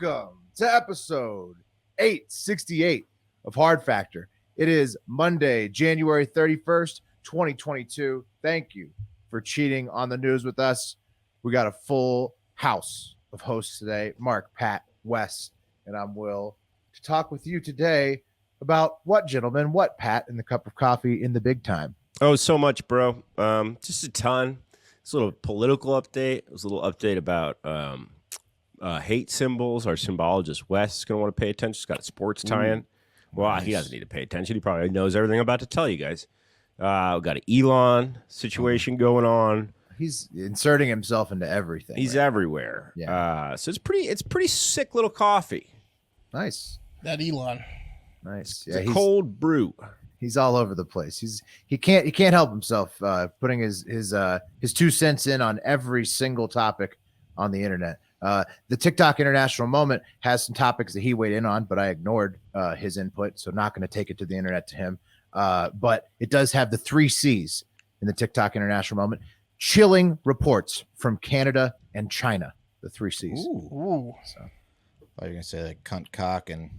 Welcome to episode 868 of Hard Factor. It is Monday, January 31st, 2022. Thank you for cheating on the news with us. We got a full house of hosts today. Mark, Pat, Wes, and I'm Will to talk with you today about what, gentlemen? What, Pat, in the cup of coffee in the big time? Oh, so much, bro. Just a ton. It's a little political update. It was a little update about hate symbols. Our symbologist, Wes, is going to want to pay attention. He's got a sports tie-in. Well, nice. He doesn't need to pay attention. He probably knows everything I'm about to tell you guys. We got an Elon situation going on. He's inserting himself into everything. He's everywhere. Yeah. So it's pretty sick little coffee. Nice. That Elon. Nice. Yeah, it's a cold brew. He's all over the place. He can't help himself putting his 2 cents in on every single topic on the internet. The Tik Tok International Moment has some topics that he weighed in on, but I ignored his input, so not going to take it to the internet to him. But it does have the 3 C's in the Tik Tok International Moment. Chilling reports from Canada and China. The 3 C's. Ooh. So, I thought you were going to say like cunt, cock, and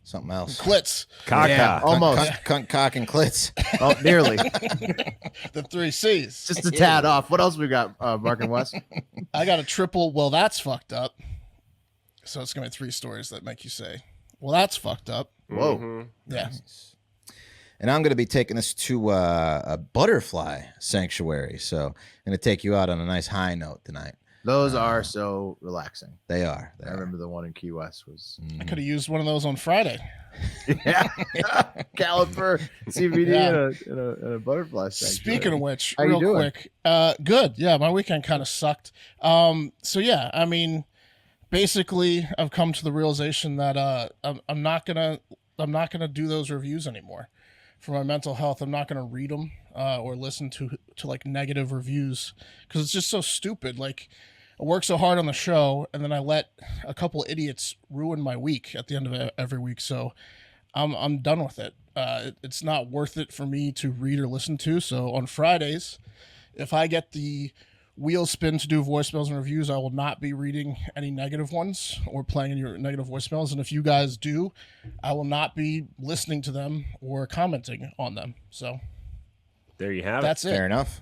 something else. Clits. Caca. Yeah, almost. Cunt, cock, and clits. Oh, nearly. The 3 C's. Just a tad off. What else we got, Mark and Wes? I got a triple, well, that's fucked up. So it's going to be 3 stories that make you say, well, that's fucked up. Whoa. Mm-hmm. Yeah. Nice. And I'm going to be taking us to a butterfly sanctuary. So I'm going to take you out on a nice high note tonight. Those are so relaxing. They are. I remember the one in Key West was. I could have used one of those on Friday. Yeah, caliper, CBD, and a butterfly sanctuary. Speaking of which, how real you doing? quick, good. Yeah, my weekend kind of sucked. So yeah, I mean, basically, I've come to the realization that I'm not gonna do those reviews anymore. For my mental health, I'm not gonna read them or listen to like negative reviews because it's just so stupid. Like, I work so hard on the show, and then I let a couple idiots ruin my week at the end of every week. So I'm done with it. It's not worth it for me to read or listen to. So on Fridays, if I get the wheel spin to do voicemails and reviews, I will not be reading any negative ones or playing any negative voicemails. And if you guys do, I will not be listening to them or commenting on them. So there you have that's it. It. Fair enough.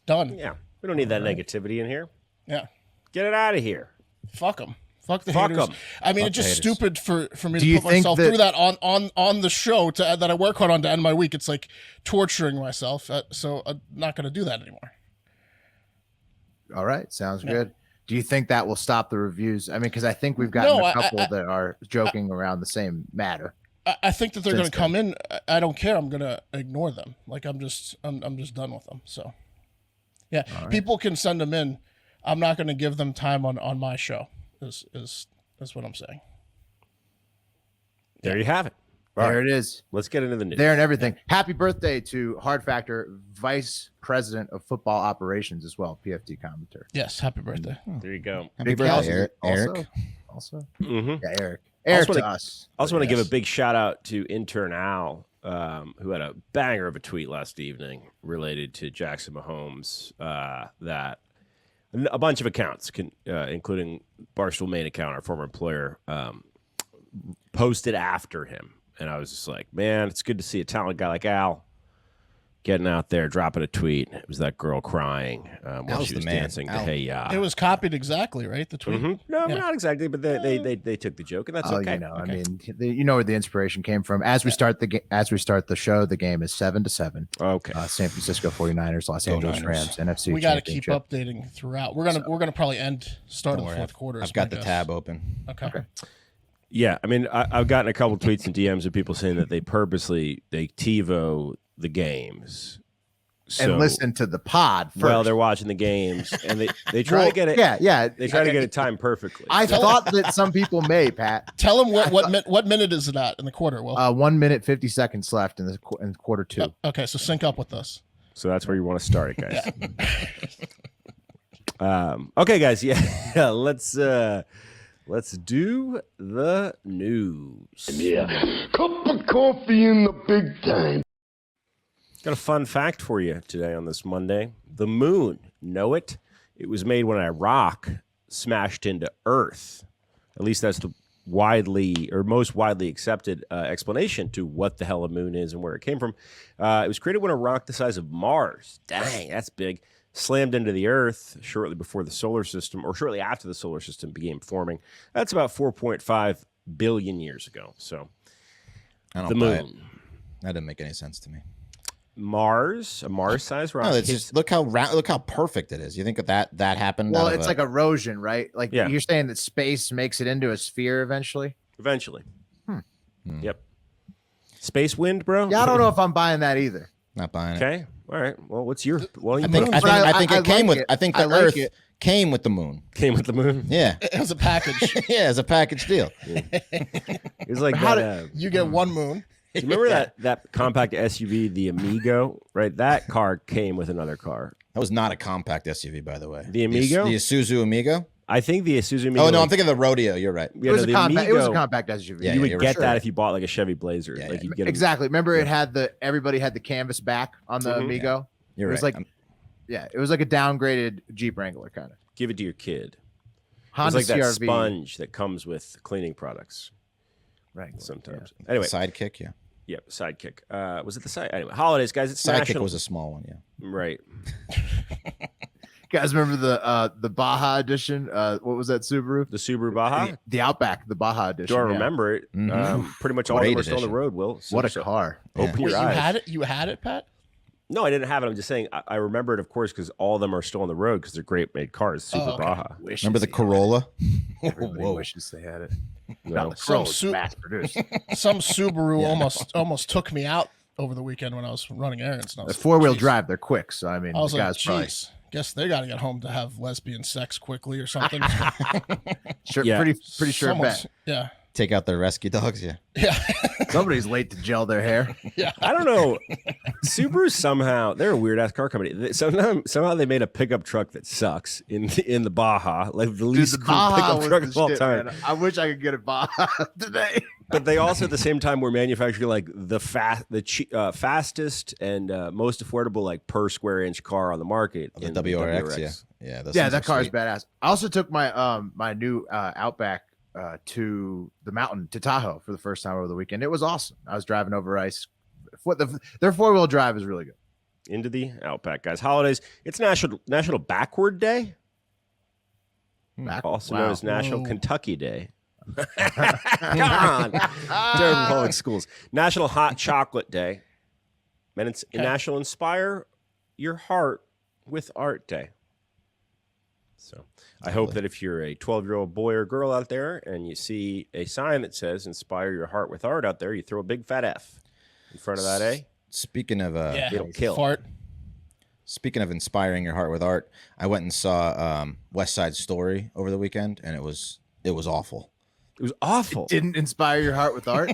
Done. Yeah. We don't need that negativity in here. Yeah. Get it out of here. Fuck them. Fuck the Fuck haters. 'em. I mean, Fuck it's just the haters. stupid for me Do to you put think myself that- through that on the show that I work hard on to end my week. It's like torturing myself. So I'm not going to do that anymore. All right, sounds Yeah. good. Do you think that will stop the reviews? I mean, because I think we've gotten a couple that are joking around the same matter. I think that they're going to Since come in. I don't care. I'm going to ignore them. Like I'm just done with them. So yeah, right. People can send them in. I'm not going to give them time on my show. Is what I'm saying. There you have it. There it is. Let's get into the news. There and everything. Happy birthday to Hard Factor Vice President of Football Operations as well, PFT commentator. Yes, happy birthday. There you go. Happy Big birthday, Cal- Eric. Also. Mm-hmm. Yeah, Eric. Eric Also to us. I also want to Yes. give a big shout out to intern Al, who had a banger of a tweet last evening related to Jackson Mahomes. That a bunch of accounts, including Barstool main account, our former employer, posted after him. And I was just like, man, it's good to see a talented guy like Al getting out there, dropping a tweet. It was that girl crying while Al's she the was man. dancing to Al. Hey Ya. It was copied exactly, right? The tweet. Mhm. No, Yeah. not exactly, but they took the joke, and that's Oh, okay. you know, Okay. I mean, you know where the inspiration came from. As we start the show, the game is 7-7. Okay. San Francisco 49ers, Los Angeles Niners. Rams, NFC We got to keep Championship. updating throughout. We're gonna probably start Don't of the worry, fourth quarter. I've got the tab open. Okay. Yeah, I mean, I've gotten a couple tweets and DMs of people saying that they TiVo the games. So, And listen to the pod first. Well, they're watching the games, and they try to get it. Yeah. They try to get it timed perfectly. I thought that some people may, Pat. Tell them what minute is it at in the quarter? Well, 1 minute 50 seconds left in quarter 2. okay, so sync up with us. So that's where you want to start it, guys. Okay, guys. Yeah, let's do the news. Yeah, cup of coffee in the big time. Got a fun fact for you today on this Monday. The moon, know it? It was made when Iraq smashed into Earth At least that's the most widely accepted explanation to what the hell a moon is and where it came from. It was created when a rock the size of Mars, dang, that's big, slammed into the Earth shortly before the solar system, or shortly after the solar system began forming. That's about 4.5 billion years ago. So I don't the buy it. moon. That didn't make any sense to me. Mars, a Mars-sized rock. No, it's just look how perfect it is. You think that happened? Well, out of it's like erosion, right? Like Yeah. you're saying that space makes it into a sphere eventually. Eventually. Yep. Space wind, bro? Yeah, I don't know if I'm buying that either. not buying it. Okay. All right. Well, what's your... Well, you I think I it came like with. it. I think I the like Earth it. came with the moon. came with the moon. Yeah, It was a package. yeah, it's a package deal. It was like How that, You get one moon. do you remember that compact SUV, the Amigo? Right? That car came with another car. That was not a compact SUV, by the way. The Amigo? the Isuzu Amigo. I think the Isuzu Amigo... Oh no, I'm thinking of the Rodeo. You're right. Yeah, It was, no, a the compact, it was a Amigo, compact SUV. Yeah, you would you're get sure. that if you bought like a Chevy Blazer. Yeah, like yeah. you get Exactly. Remember, it had everybody had the canvas back on the Mhm. Amigo. You're It was right. like, yeah, it was like a downgraded Jeep Wrangler kind of. give it to your kid. Honda It's like that CRV. sponge that comes with cleaning products Wrangler, sometimes. yeah. Anyway, Sidekick. Yeah, yep, Sidekick. Was it the side? Anyway, holidays, guys. It's Sidekick national. was a small one. Yeah. Right. You guys remember the Baja edition? What was that Subaru? The Subaru Baja. The Outback, the Baja edition. Do I yeah. remember it? Mhm. Pretty much all of Great them are still on the edition. road, Will. So- What a so car! Open Wait, your you eyes. had it? You had it, Pat? No, I didn't have it. I'm just saying I remember it, of course, because all of them are still on the road because they're great made cars. Super okay. Baja. Remember the Corolla? Everybody Whoa. wishes they had it. No. The Some Corolla's su- mass produced. Some Subaru Yeah. almost took me out over the weekend when I was running errands. And I The was like, four-wheel "Jeez." drive, they're quick. So I mean, I was the like, guy's probably "Jeez, guess they got to get home to have lesbian sex quickly or something." sure, Yeah. pretty sure Someone's- bet. Yeah, Take out their rescue dogs. Yeah. yeah, Somebody's late to gel their hair. yeah. I don't know. Subaru somehow they're a weird ass car company. Somehow they made a pickup truck that sucks in the Baja, like the Dude, least the cool Baja pickup was truck the of all shit, time. man. I wish I could get a Baja today. But they also at the same time were manufacturing like the fastest and most affordable like per square inch car on the market. The in WRX. Yeah. Yeah. those Yeah, things that are car is sweet. badass. I also took my my new Outback to the mountain to Tahoe for the first time over the weekend. It was awesome. I was driving over ice. Their four-wheel drive is really good. Into the Outback, guys. Holidays. It's National Backward Day, also known as National Whoa. Kentucky Day. Come on, terrible public schools. National Hot Chocolate Day, and it's Okay. National Inspire Your Heart with Art Day. So I hope that if you're a 12-year-old boy or girl out there and you see a sign that says "Inspire Your Heart with Art" out there, you throw a big fat F in front of that A. Speaking of Yeah. It'll kill. Fart. Speaking of inspiring your heart with art, I went and saw West Side Story over the weekend, and it was awful. It was awful. Didn't inspire your heart with art?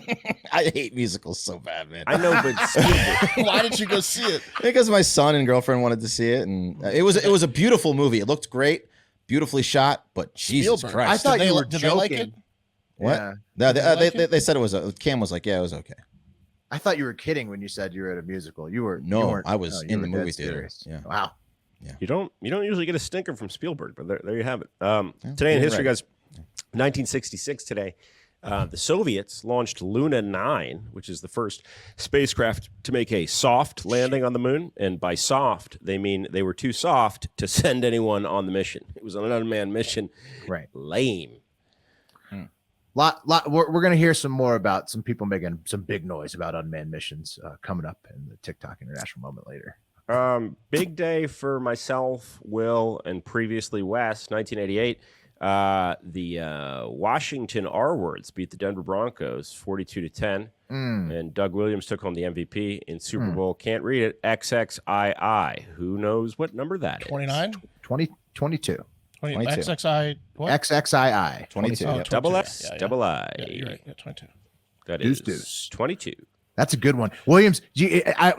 I hate musicals so bad, man. I know, but Spielberg, Why did you go see it? Because my son and girlfriend wanted to see it, and it was a beautiful movie. It looked great, beautifully shot, but Jesus Spielberg. I Christ, thought Did you they- were did they like it? joking. what? Yeah. No, Did you like it? they said it was. Cam was like, yeah, it was okay. I thought you were kidding when you said you were at a musical. You were No, you weren't- I was you in were the dead movie theater. serious. Yeah. Wow. you don't usually get a stinker from Spielberg, but there you have it. Today in you're history, right. guys, 1966 today, the Soviets launched Luna 9, which is the first spacecraft to make a soft landing on the moon. And by soft, they mean they were too soft to send anyone on the mission. It was an unmanned mission. Right. Lame. We're going to hear some more about some people making some big noise about unmanned missions coming up in the Tik Tok International Moment later. Big day for myself, Will, and previously Wes. 1988, the Washington R-Words beat the Denver Broncos 42-10, and Doug Williams took home the MVP in Super Bowl. Can't read it. XXII. Who knows what number that is? 29? 22. 22. XXI. What? XXII. 22. Oh, yeah. Double 22, X, yeah, yeah. double I. Yeah, you're right. Yeah, 22. That Deuce, is deuce. 22. That's a good one. Williams,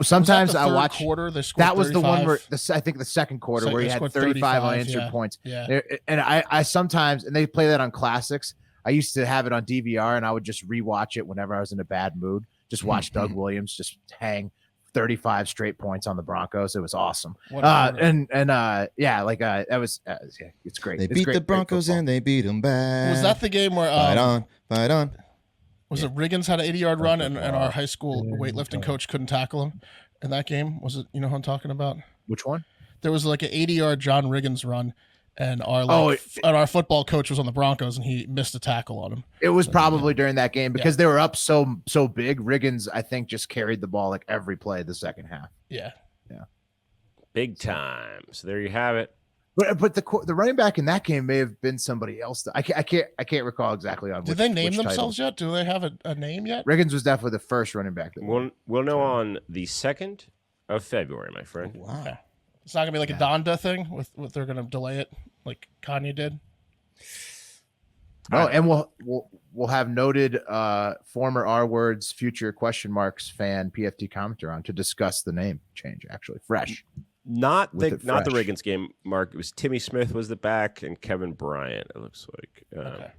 sometimes Was that I the third watch. quarter. They scored That was the one 35? where I think the second quarter So where they he had scored 35 35, unanswered yeah. points. Yeah. And I sometimes, and they play that on classics. I used to have it on DVR and I would just rewatch it whenever I was in a bad mood. Just watch Doug Williams just hang 35 straight points on the Broncos. It was awesome. What a it's great. They It's beat great, the Broncos great and they beat them back. Was that the game where fight on? Was it Riggins had an 80-yard run and our high school weightlifting coach couldn't tackle him in that game? Was it, you know who I'm talking about? Which one? There was like an 80-yard John Riggins run, and our football coach was on the Broncos and he missed a tackle on him. It was probably during that game because they were up so big. Riggins, I think, just carried the ball like every play the second half. Yeah. Big time. So there you have it. But the running back in that game may have been somebody else. I can't recall exactly on. Did they name themselves yet? Do they have a name yet? Riggins was definitely the first running back. We'll know on the 2nd of February, my friend. Wow. Okay. It's not gonna be like a Donda thing with they're gonna delay it like Kanye did. No, and we'll have noted former R Words future question marks fan PFT commenter on to discuss the name change. Actually, fresh. Not the fresh. Riggins game, Mark. It was Timmy Smith was the back and Kevin Bryant. It looks like. Okay.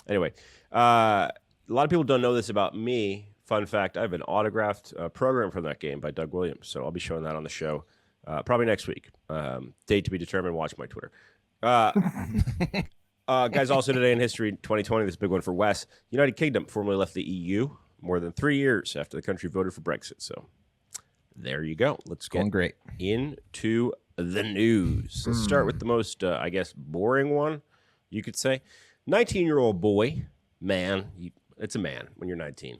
Anyway, a lot of people don't know this about me. Fun fact: I have an autographed program from that game by Doug Williams, so I'll be showing that on the show probably next week. Date to be determined. Watch my Twitter. Guys, also today in history, 2020, this big one for Wes. United Kingdom formally left the EU more than 3 years after the country voted for Brexit. So there you go. Let's get Great. into the news. Let's start with the most, I guess, boring one, you could say. 19-year-old boy, it's a man when you're 19.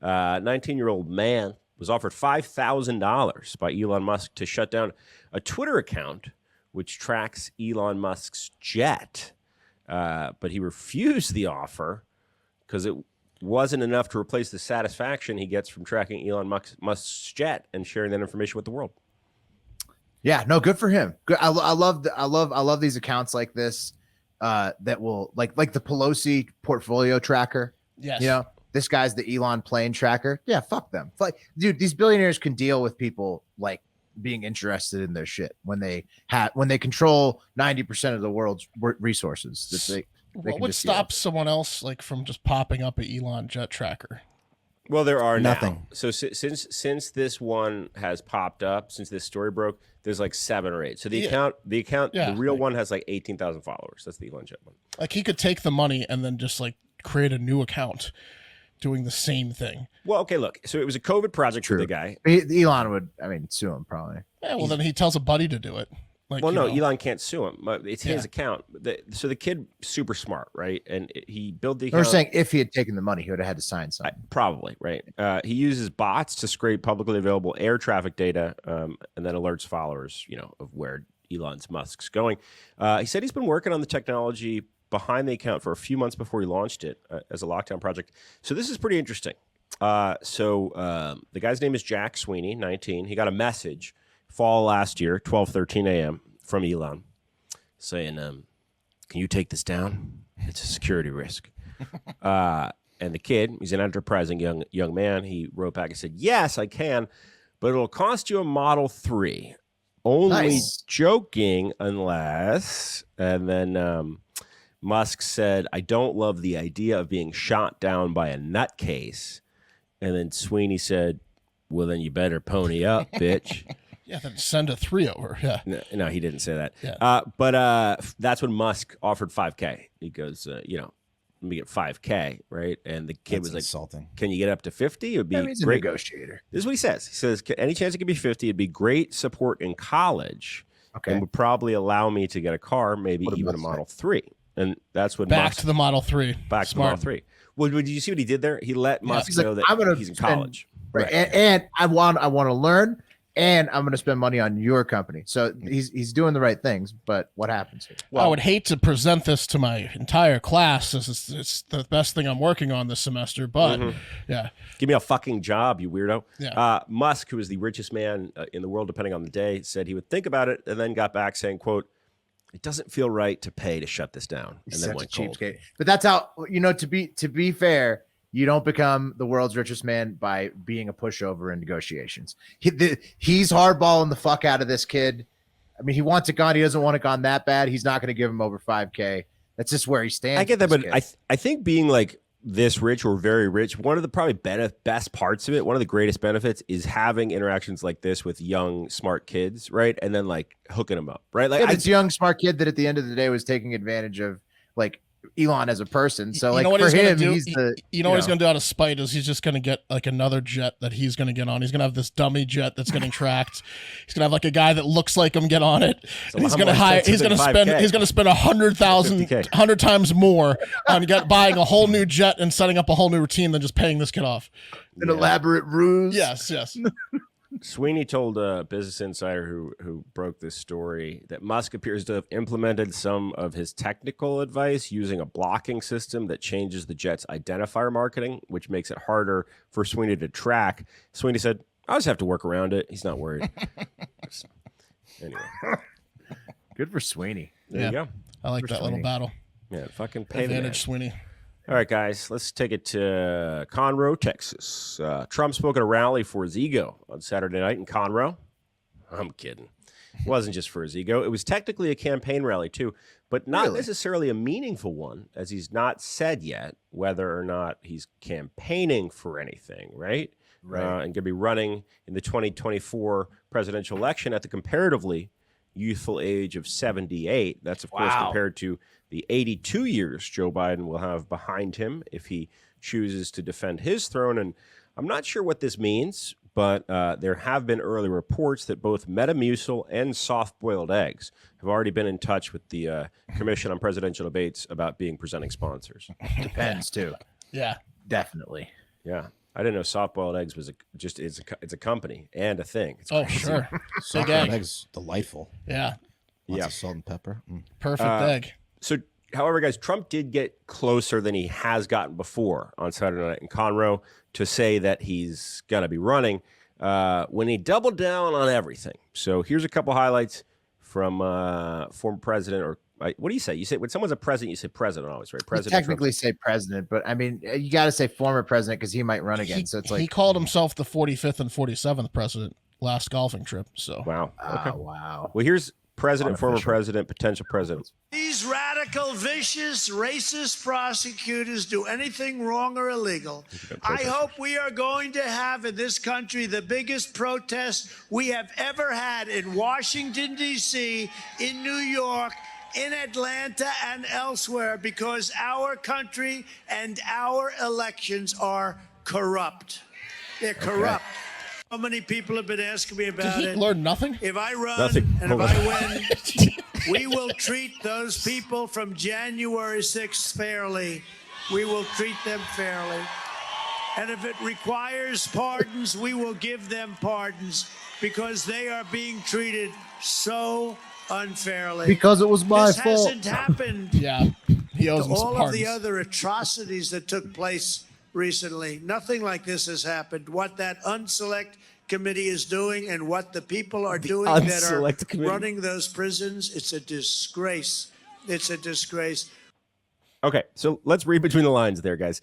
19-year-old man was offered $5,000 by Elon Musk to shut down a Twitter account which tracks Elon Musk's jet. But he refused the offer because it wasn't enough to replace the satisfaction he gets from tracking Elon Musk's jet and sharing that information with the world. Yeah, no, good for him. Good. I love these accounts like this that will like the Pelosi portfolio tracker. Yes. You know, this guy's the Elon plane tracker. Yeah, fuck them. Like, dude, these billionaires can deal with people like being interested in their shit when they control 90% of the world's resources. What would stop someone else like from just popping up an Elon jet tracker? Well, there are Nothing. now. So since this one has popped up, since this story broke, there's like 7 or 8. So the real one has like 18,000 followers. That's the Elon jet one. Like he could take the money and then just like create a new account doing the same thing. Well, okay, look. So it was a COVID project for the guy. Elon would, sue him probably. Yeah, well, then he tells a buddy to do it. Like, well, no, Elon can't sue him. It's his account. So the kid, super smart, right? And he built the account. We're saying if he had taken the money, he would have had to sign something. Probably, right? He uses bots to scrape publicly available air traffic data and then alerts followers, of where Elon Musk's going. He said he's been working on the technology behind the account for a few months before he launched it as a lockdown project. So this is pretty interesting. The guy's name is Jack Sweeney, 19. He got a message fall last year, 12:13 a.m. from Elon saying, can you take this down? It's a security risk. And the kid, he's an enterprising young man. He wrote back and said, yes, I can, but it'll cost you a Model 3. Only joking unless, and then Musk said, I don't love the idea of being shot down by a nutcase. And then Sweeney said, well, then you better pony up, bitch. Yeah, then send a 3 over. Yeah. No, he didn't say that. Yeah. But that's when Musk offered $5,000. He goes, let me get $5,000, right? And the kid was like, insulting. Can you get up to 50? It would be He's a great. negotiator. This is what he says. He says, any chance it could be 50? It'd be great support in college. Okay. And would probably allow me to get a car, maybe What even a Musk Model 3. And that's what Back Musk, to the Model 3. back to the Model 3. Well, did you see what he did there? He let Musk He's like, know that I'm gonna he's in spend- college. Right. And I want to learn, and I'm going to spend money on your company. So he's doing the right things, but what happens here? I would hate to present this to my entire class as it's the best thing I'm working on this semester, but yeah. Give me a fucking job, you weirdo. Yeah. Musk, who is the richest man in the world, depending on the day, said he would think about it and then got back saying, quote, it doesn't feel right to pay to shut this down. And He's then such a went cold. cheapskate. But that's how, to be fair, you don't become the world's richest man by being a pushover in negotiations. He's hardballing the fuck out of this kid. I mean, he wants it gone. He doesn't want it gone that bad. He's not going to give him over $5,000. That's just where he stands. I get that, but I think being like this rich or very rich, one of the probably best parts of it, one of the greatest benefits is having interactions like this with young, smart kids, right? And then like hooking them up, right? Like it's a young, smart kid that at the end of the day was taking advantage of like Elon as a person. So like what for him, do? he's the what he's going to do out of spite is he's just going to get like another jet that he's going to get on. He's going to have this dummy jet that's getting tracked. He's going to have like a guy that looks like him get on it. And he's going to hire. He's going to spend 100 times more on buying a whole new jet and setting up a whole new routine than just paying this kid off. An elaborate ruse. Yes. Sweeney told Business Insider, who broke this story, that Musk appears to have implemented some of his technical advice using a blocking system that changes the jet's identifier marketing, which makes it harder for Sweeney to track. Sweeney said, "I just have to work around it. He's not worried." Anyway, good for Sweeney. There you go. I like that little battle. Yeah, fucking pay the man. Advantage, Sweeney. All right, guys, let's take it to Conroe, Texas. Trump spoke at a rally for his ego on Saturday night in Conroe. I'm kidding. It wasn't just for his ego. It was technically a campaign rally, too, but not necessarily a meaningful one, as he's not said yet whether or not he's campaigning for anything, right? And going to be running in the 2024 presidential election at the comparatively youthful age of 78. That's, of course, compared to the 82 years Joe Biden will have behind him if he chooses to defend his throne. And I'm not sure what this means, but there have been early reports that both Metamucil and soft-boiled eggs have already been in touch with the Commission on Presidential Debates about being presenting sponsors. Depends, too. Yeah. Definitely. Yeah. I didn't know soft-boiled eggs was it's a company and a thing. It's crazy. Sure. Soft-boiled eggs, delightful. Yeah. Lots of salt and pepper. Perfect egg. So, however, guys, Trump did get closer than he has gotten before on Saturday night in Conroe to say that he's going to be running when he doubled down on everything. So here's a couple highlights from former president, or what do you say? You say when someone's a president, you say president always, right? President. You technically say president, but I mean, you got to say former president because he might run again. So it's like he called himself the 45th and 47th president last golfing trip. So wow. Okay. Wow. Well, here's president, former president, potential president. These radical, vicious, racist prosecutors do anything wrong or illegal. I hope we are going to have in this country the biggest protest we have ever had in Washington, D.C., in New York, in Atlanta, and elsewhere because our country and our elections are corrupt. They're corrupt. How many people have been asking me about Did he learn nothing? If I run Nothing. and if I win, we will treat those people from January 6th fairly. We will treat them fairly. And if it requires pardons, we will give them pardons because they are being treated so unfairly. Because it was my this fault. hasn't happened Yeah. He owes to him some all of pardons. the other atrocities that took place recently. Nothing like this has happened. What that unselect committee is doing and what the people are doing that are running those prisons, it's a disgrace. It's a disgrace. Okay, so let's read between the lines there, guys.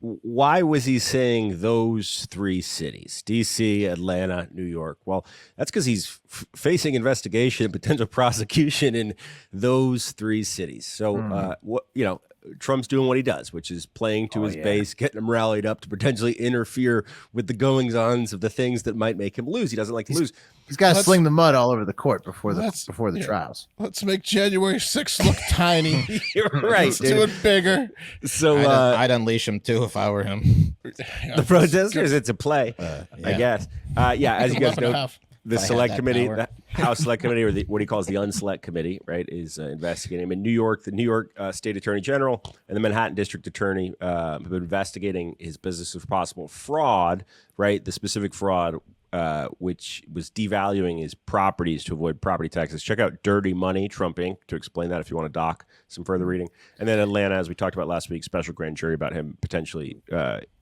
Why was he saying those three cities, D.C., Atlanta, New York? Well, that's because he's facing investigation and potential prosecution in those three cities. So, Trump's doing what he does, which is playing to his base, getting them rallied up to potentially interfere with the goings-ons of the things that might make him lose. He doesn't like to lose. He's got to sling the mud all over the court before the trials. Let's make January 6th look tiny. You're right, Let's do it bigger. So I'd unleash him too if I were him. The protesters, it's a play, I guess. As you guys know, the select committee, the House Select Committee, or what he calls the Unselect Committee, right, is investigating him in New York. The New York State Attorney General and the Manhattan District Attorney have been investigating his business of possible fraud, right? The specific fraud, which was devaluing his properties to avoid property taxes. Check out Dirty Money, Trump Inc., to explain that if you want to doc some further reading. And then Atlanta, as we talked about last week, special grand jury about him potentially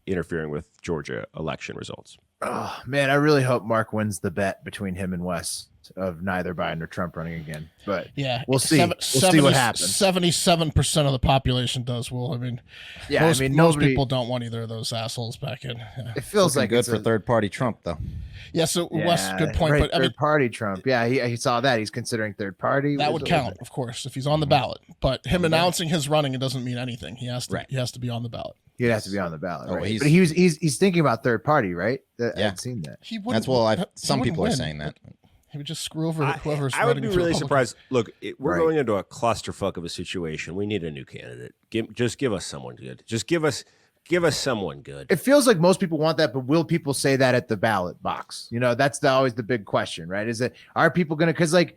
interfering with Georgia election results. Oh man, I really hope Mark wins the bet between him and Wes. optimist of neither Biden or Trump running again, but Yeah, we'll see. We'll see what happens. 77% of the population does. Well, I mean, Yeah, most, I mean, most nobody. people don't want either of those assholes back in. Yeah, It feels Looking like good it's for third-party Trump, though. yeah so Wes, good point. Right, But I mean, third party Trump. Yeah, he saw that. He's considering third party. that What would is it? count, of course, if he's on the ballot. But him announcing his running, it doesn't mean anything. He has to. Right. He has to be on the ballot. He'd have to be on the ballot, Oh, right? he's- But he's thinking about third party, right? Yeah. I've seen that. He wouldn't. That's well. he Some wouldn't people are win. saying that. He would just screw over whoever's. I would running be for really Republican. surprised. Look, we're Right. going into a clusterfuck of a situation. We need a new candidate. Just give us someone good. Just give us someone good. It feels like most people want that, but will people say that at the ballot box? You know, that's always the big question, right? Is it, are people going to, because like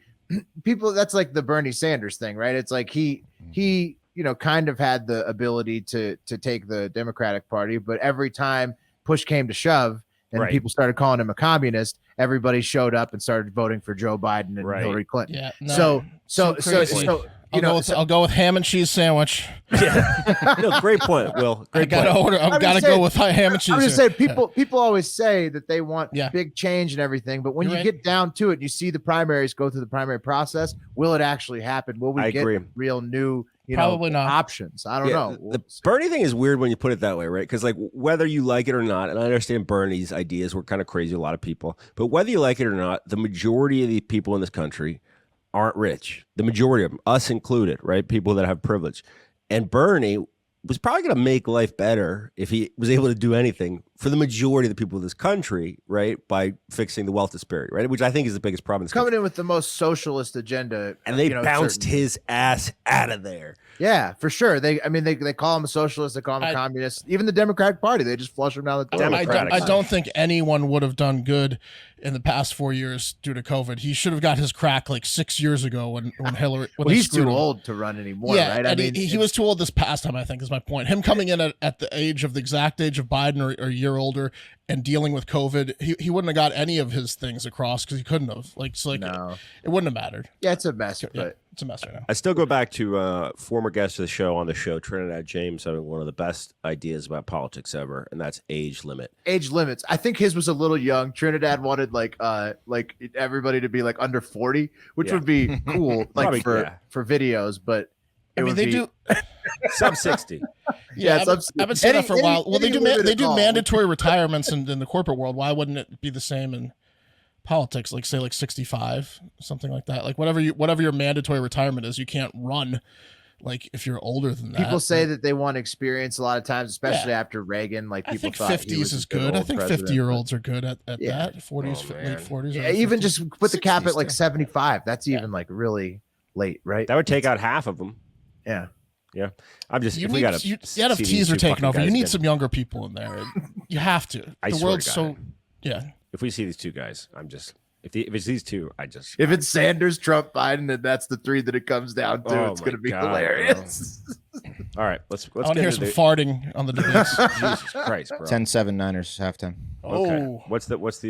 people, that's like the Bernie Sanders thing, right? It's like he kind of had the ability to take the Democratic Party, but every time push came to shove and Right. people started calling him a communist, everybody showed up and started voting for Joe Biden and Right. Hillary Clinton. Yeah. No, So crazy. you I'll go with ham and cheese sandwich. No, great point, Will. I Great gotta point. order. I've I'm got to just go saying- with ham and cheese. I'm just here. saying people always say that they want Yeah. big change and everything, but when You're you right. get down to it and you see the primaries go through the primary process, will it actually happen? Will we I get agree. real new Probably not. options? I don't know. The Bernie thing is weird when you put it that way, right? Because like whether you like it or not, and I understand Bernie's ideas were kind of crazy, a lot of people, but whether you like it or not, the majority of the people in this country aren't rich. The majority of them, us included, right? People that have privilege. And Bernie was probably going to make life better if he was able to do anything for the majority of the people of this country, right? By fixing the wealth disparity, right? Which I think is the biggest problem in this country. Coming in with the most socialist agenda, And they bounced certain- his ass out of there. Yeah, for sure. They call him a socialist, they call him a communist. Even the Democratic Party, they just flush him down the toilet. I don't think anyone would have done good in the past 4 years due to COVID. He should have got his crack like 6 years ago when Hillary. When Well, they he's screwed too him. old to run anymore, Yeah, right? and he was too old this past time, I think, is my point. Him coming in at the age of the exact age of Biden or a year older and dealing with COVID, he wouldn't have got any of his things across because he couldn't have. No. It wouldn't have mattered. Yeah, it's a mess, Yeah, but it's a mess right now. I still go back to former guest of the show on the show, Trinidad James, having one of the best ideas about politics ever, and that's age limit. age limits. I think his was a little young. Trinidad wanted like everybody to be like under 40, which Yeah. would be cool, like Probably, for videos. But I it mean, would they be- do. Sub 60. Yeah, I've been saying that for a while. Well, they do limit they at do all. mandatory retirements in the corporate world. Why wouldn't it be the same in politics? Like say like 65, something like that. Like whatever your mandatory retirement is, you can't run. Like if you're older than that. People say that they want experience a lot of times, especially after Reagan. Like I people think thought he 50s was a is good. I old think president. 50-year-olds are good at Yeah. that. 40s, Oh, late man. 40s. Yeah, early even 50s. just put the cap at like 60s 75. That's Yeah. even like really late, right? That would take out half of them. Yeah. Yeah. I'm just, You if we need got to. NFTs are taking over. You need some younger people in there. You have to. I The swear world's to so God. yeah. If we see these two guys, I'm just. If it's these two, I just. If it's Sanders, Trump, Biden, and that's the three that it comes down to, Oh it's my going to be God, hilarious. All right, let's I want to get hear into some farting on the debates. Jesus Christ, bro. 10-7 Niners halftime. Okay. Oh, What's the oh, it's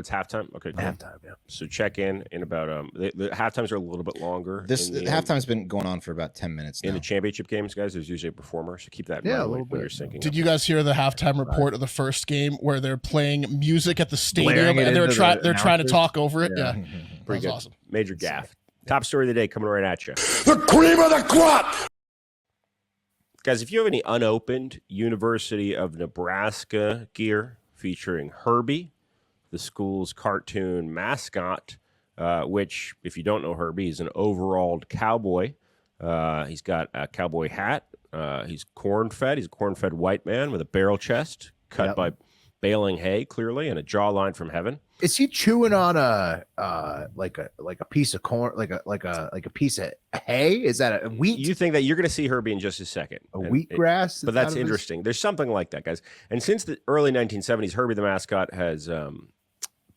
halftime. Okay, cool. Halftime, yeah. So check in about the halftimes are a little bit longer. This in the, halftime's been going on for about 10 minutes now. in the championship games, guys. There's usually a performer, so keep that in Yeah, a mind little when you're bit. syncing. did up. you guys hear the halftime report of the first game where they're playing music at the stadium Blaring it and they're into trying the they're trying to announcers? talk over it? Yeah. Yeah, Pretty that good. was awesome. Major gaff. Top story of the day coming right at you. The cream of the crop! Guys, if you have any unopened University of Nebraska gear featuring Herbie, the school's cartoon mascot, which, if you don't know Herbie, is an overalled cowboy. He's got a cowboy hat. He's corn-fed. He's a corn-fed white man with a barrel chest cut Yep. by baling hay, clearly, and a jawline from heaven. Is he chewing on a like a piece of corn, like a piece of hay? Is that a wheat? You think that you're going to see Herbie in just a second. a And wheatgrass? But that's interesting. There's something like that, guys. And since the early 1970s, Herbie the mascot has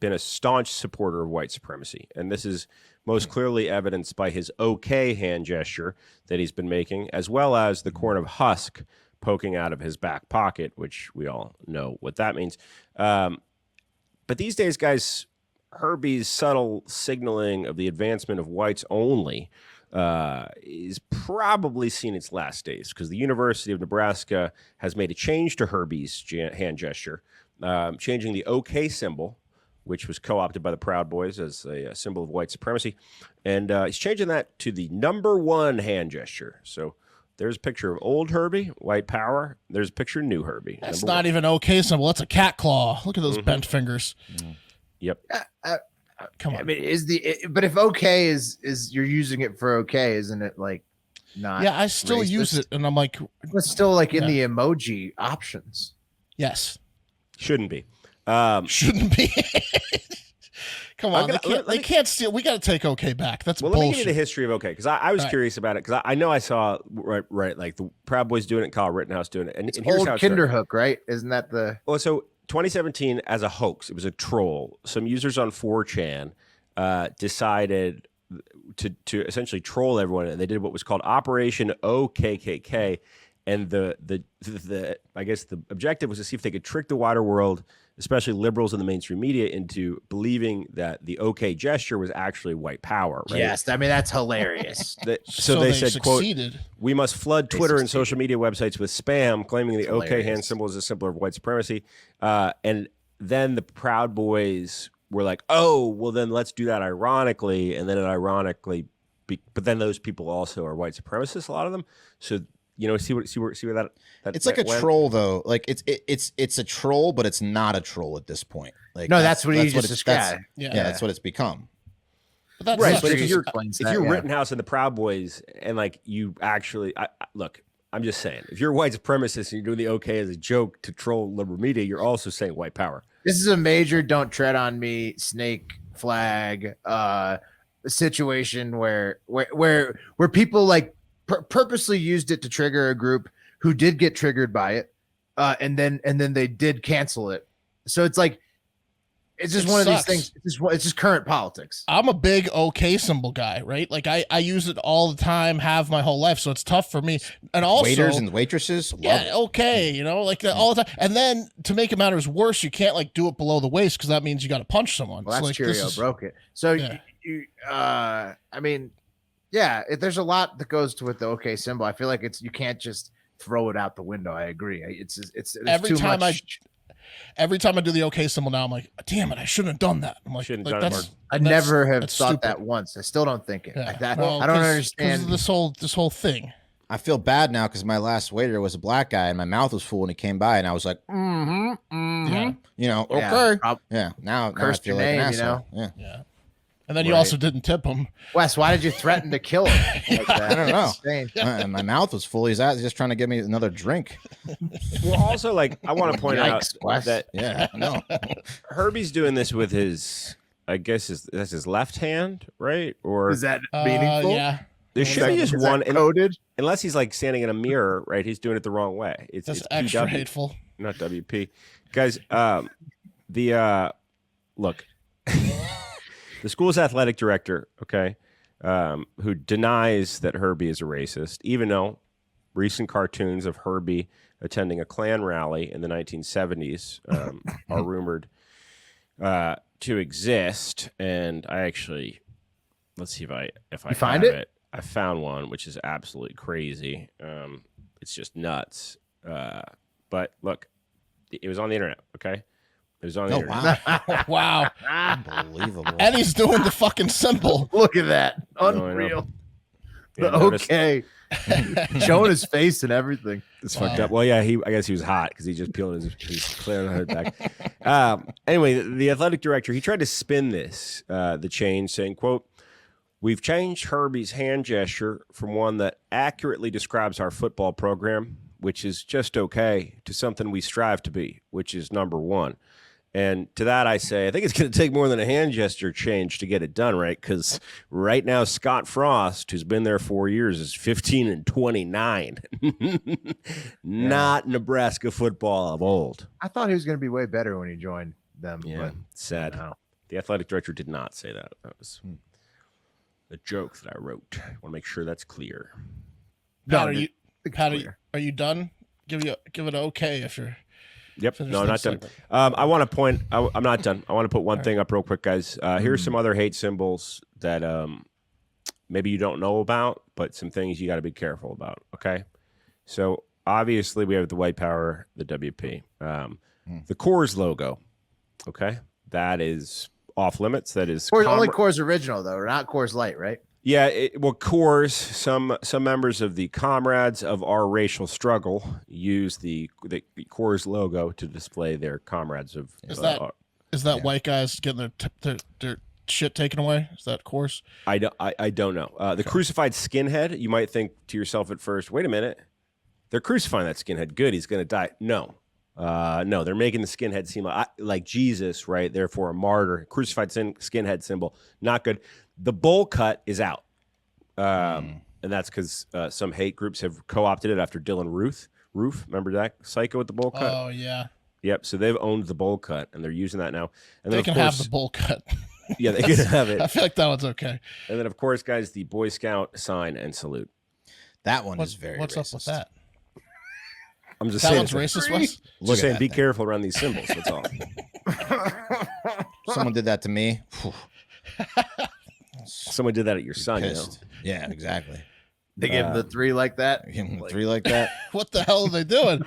been a staunch supporter of white supremacy. And this is most clearly evidenced by his okay hand gesture that he's been making, as well as the corn of husk poking out of his back pocket, which we all know what that means. But these days, guys, Herbie's subtle signaling of the advancement of whites only is probably seen its last days, because the University of Nebraska has made a change to Herbie's hand gesture, changing the OK symbol which was co-opted by the Proud Boys as a symbol of white supremacy. And he's changing that to the #1 hand gesture. So there's a picture of old Herbie, white power. There's a picture of new Herbie. That's number not one. even OK symbol. That's a cat claw. Look at those bent fingers. Yep. Come on. I mean, but if okay is you're using it for okay, isn't it like not? Yeah, I still racist? use it, and I'm like, It's still like in the emoji options. yes, Shouldn't be. shouldn't be. Come on, gonna- let they me- can't steal. We got to take OK back. That's Well, let me bullshit. give you the history of OK, because I was Right. curious about it, because I know I saw, right, like the Proud Boys doing it, Kyle Rittenhouse doing it. And here's Old how it started. Kinderhook, right? Isn't that the? Well, so 2017, as a hoax, it was a troll. Some users on 4chan decided to essentially troll everyone, and they did what was called Operation OKKK. And the I guess the objective was to see if they could trick the wider world, especially liberals in the mainstream media, into believing that the OK gesture was actually white power. Right? Yes, I mean that's hilarious. So they said, quote, succeeded. "We must flood They Twitter and succeeded. social media websites with spam, claiming the OK Hilarious. hand symbol is a symbol of white supremacy." And then the Proud Boys were like, "Oh, well, then let's do that ironically." And then it ironically, but then those people also are white supremacists, a lot of them. So see where that It's like a went? troll though. Like it's a troll, but it's not a troll at this point. Like No, that's what he just it's- described. Yeah. Yeah, that's what it's become. But that's Right, such but a- if you're Rittenhouse and the Proud Boys, and like you actually, look, I'm just saying, if you're a white supremacist and you're doing the OK as a joke to troll liberal media, you're also saying white power. This is a major "don't tread on me" snake flag situation where people like purposely used it to trigger a group who did get triggered by it, and then they did cancel it. So it's like it's just It one sucks. of these things. It's just current politics. I'm a big OK symbol guy, right? Like I use it all the time, have my whole life, so it's tough for me. And also, Waiters and waitresses, love yeah, it. okay, like all the time. And then to make it matters worse, you can't like do it below the waist because that means you got to punch someone. Well, So, that's like, this Cheerio is- broke it. So Yeah. I mean, yeah, there's a lot that goes to it. The OK symbol. I feel like you can't just throw it out the window. I agree. It's Every too time much. Every time I do the OK symbol now, I'm like, damn it, I shouldn't have done that. I'm like, Shouldn't like have done it that's, more. I that's- never have that's thought stupid. that once. I still don't think it. Yeah. Like that. Well, I don't 'cause- 'cause understand. of this whole thing. I feel bad now because my last waiter was a black guy and my mouth was full and he came by and I was like, Yeah. okay. Yeah, Yeah. Now I Cursed feel your like an name, you asshole. know? Yeah. Yeah. And then you Right. also didn't tip him. Wes, why did you threaten to kill him? Like that? I don't know. It's strange. And my mouth was full. He's just trying to give me another drink. Well, also, like, I want to point out Yikes, Wes. that Yeah. No. Herbie's doing this with his, I guess, that's his left hand, right? Or Is that meaningful? Yeah. there should be just Is that one, coded? unless he's like standing in a mirror, right? He's doing it the wrong way. It's That's it's extra PW, hateful. not WP. Guys, look, the school's athletic director, okay, who denies that Herbie is a racist, even though recent cartoons of Herbie attending a Klan rally in the 1970s are rumored to exist. And I actually, let's see if I You find have it? I found one, which is absolutely crazy. It's just nuts. But look, it was on the internet, okay? It was on the Oh, internet. wow. Wow. Unbelievable. And he's doing the fucking symbol. Look at that. I know. Unreal. Yeah, The notice- okay. Showing his face and everything. It's fucked up. Well, yeah, I guess he was hot because he just peeled his clearing hood back. Anyway, the athletic director, he tried to spin this, the change, saying, quote, "We've changed Herbie's hand gesture from one that accurately describes our football program, which is just okay, to something we strive to be, which is number one." And to that I say, I think it's going to take more than a hand gesture change to get it done, right? Because right now, Scott Frost, who's been there 4 years, is 15-29. Not Nebraska football of old. I thought he was going to be way better when he joined them. Yeah, But sad. no. The athletic director did not say that. That was a joke that I wrote. I want to make sure that's clear. Pat, No, are you done? Give it an okay if you're. Yep. Finish No, that not done. segment. I want to point. I'm not done. I want to put one thing up real quick, guys. Here's some other hate symbols that maybe you don't know about, but some things you got to be careful about. Okay. So obviously we have the white power, the WP, the Coors logo. Okay. that is off limits. That is Only Coors Original though, or not Coors Light, right? Yeah, Coors. Some members of the Comrades of Our Racial Struggle use the Coors logo to display their comrades of. Is that white guys getting their shit taken away? Is that Coors? I don't know. The crucified skinhead. You might think to yourself at first, wait a minute, they're crucifying that skinhead. Good, he's going to die. No, they're making the skinhead seem like Jesus, right? Therefore, a martyr. Crucified skinhead symbol, not good. The bowl cut is out, and that's because some hate groups have co-opted it after Dylan Roof. Remember that psycho with the bowl cut? Oh yeah. Yep. So they've owned the bowl cut, and they're using that now. And they then, can have the bowl cut. Yeah, they can have it. I feel like that one's okay. And then, of course, guys, the Boy Scout sign and salute. That one is very. What's racist. up with that? I'm just that saying. One's racist, Wes? Just saying, be careful around these symbols. That's all. Someone did that to me. Someone did that at your son. You know? Yeah, exactly. They give him the 3 like that. Give him 3 like that. What the hell are they doing?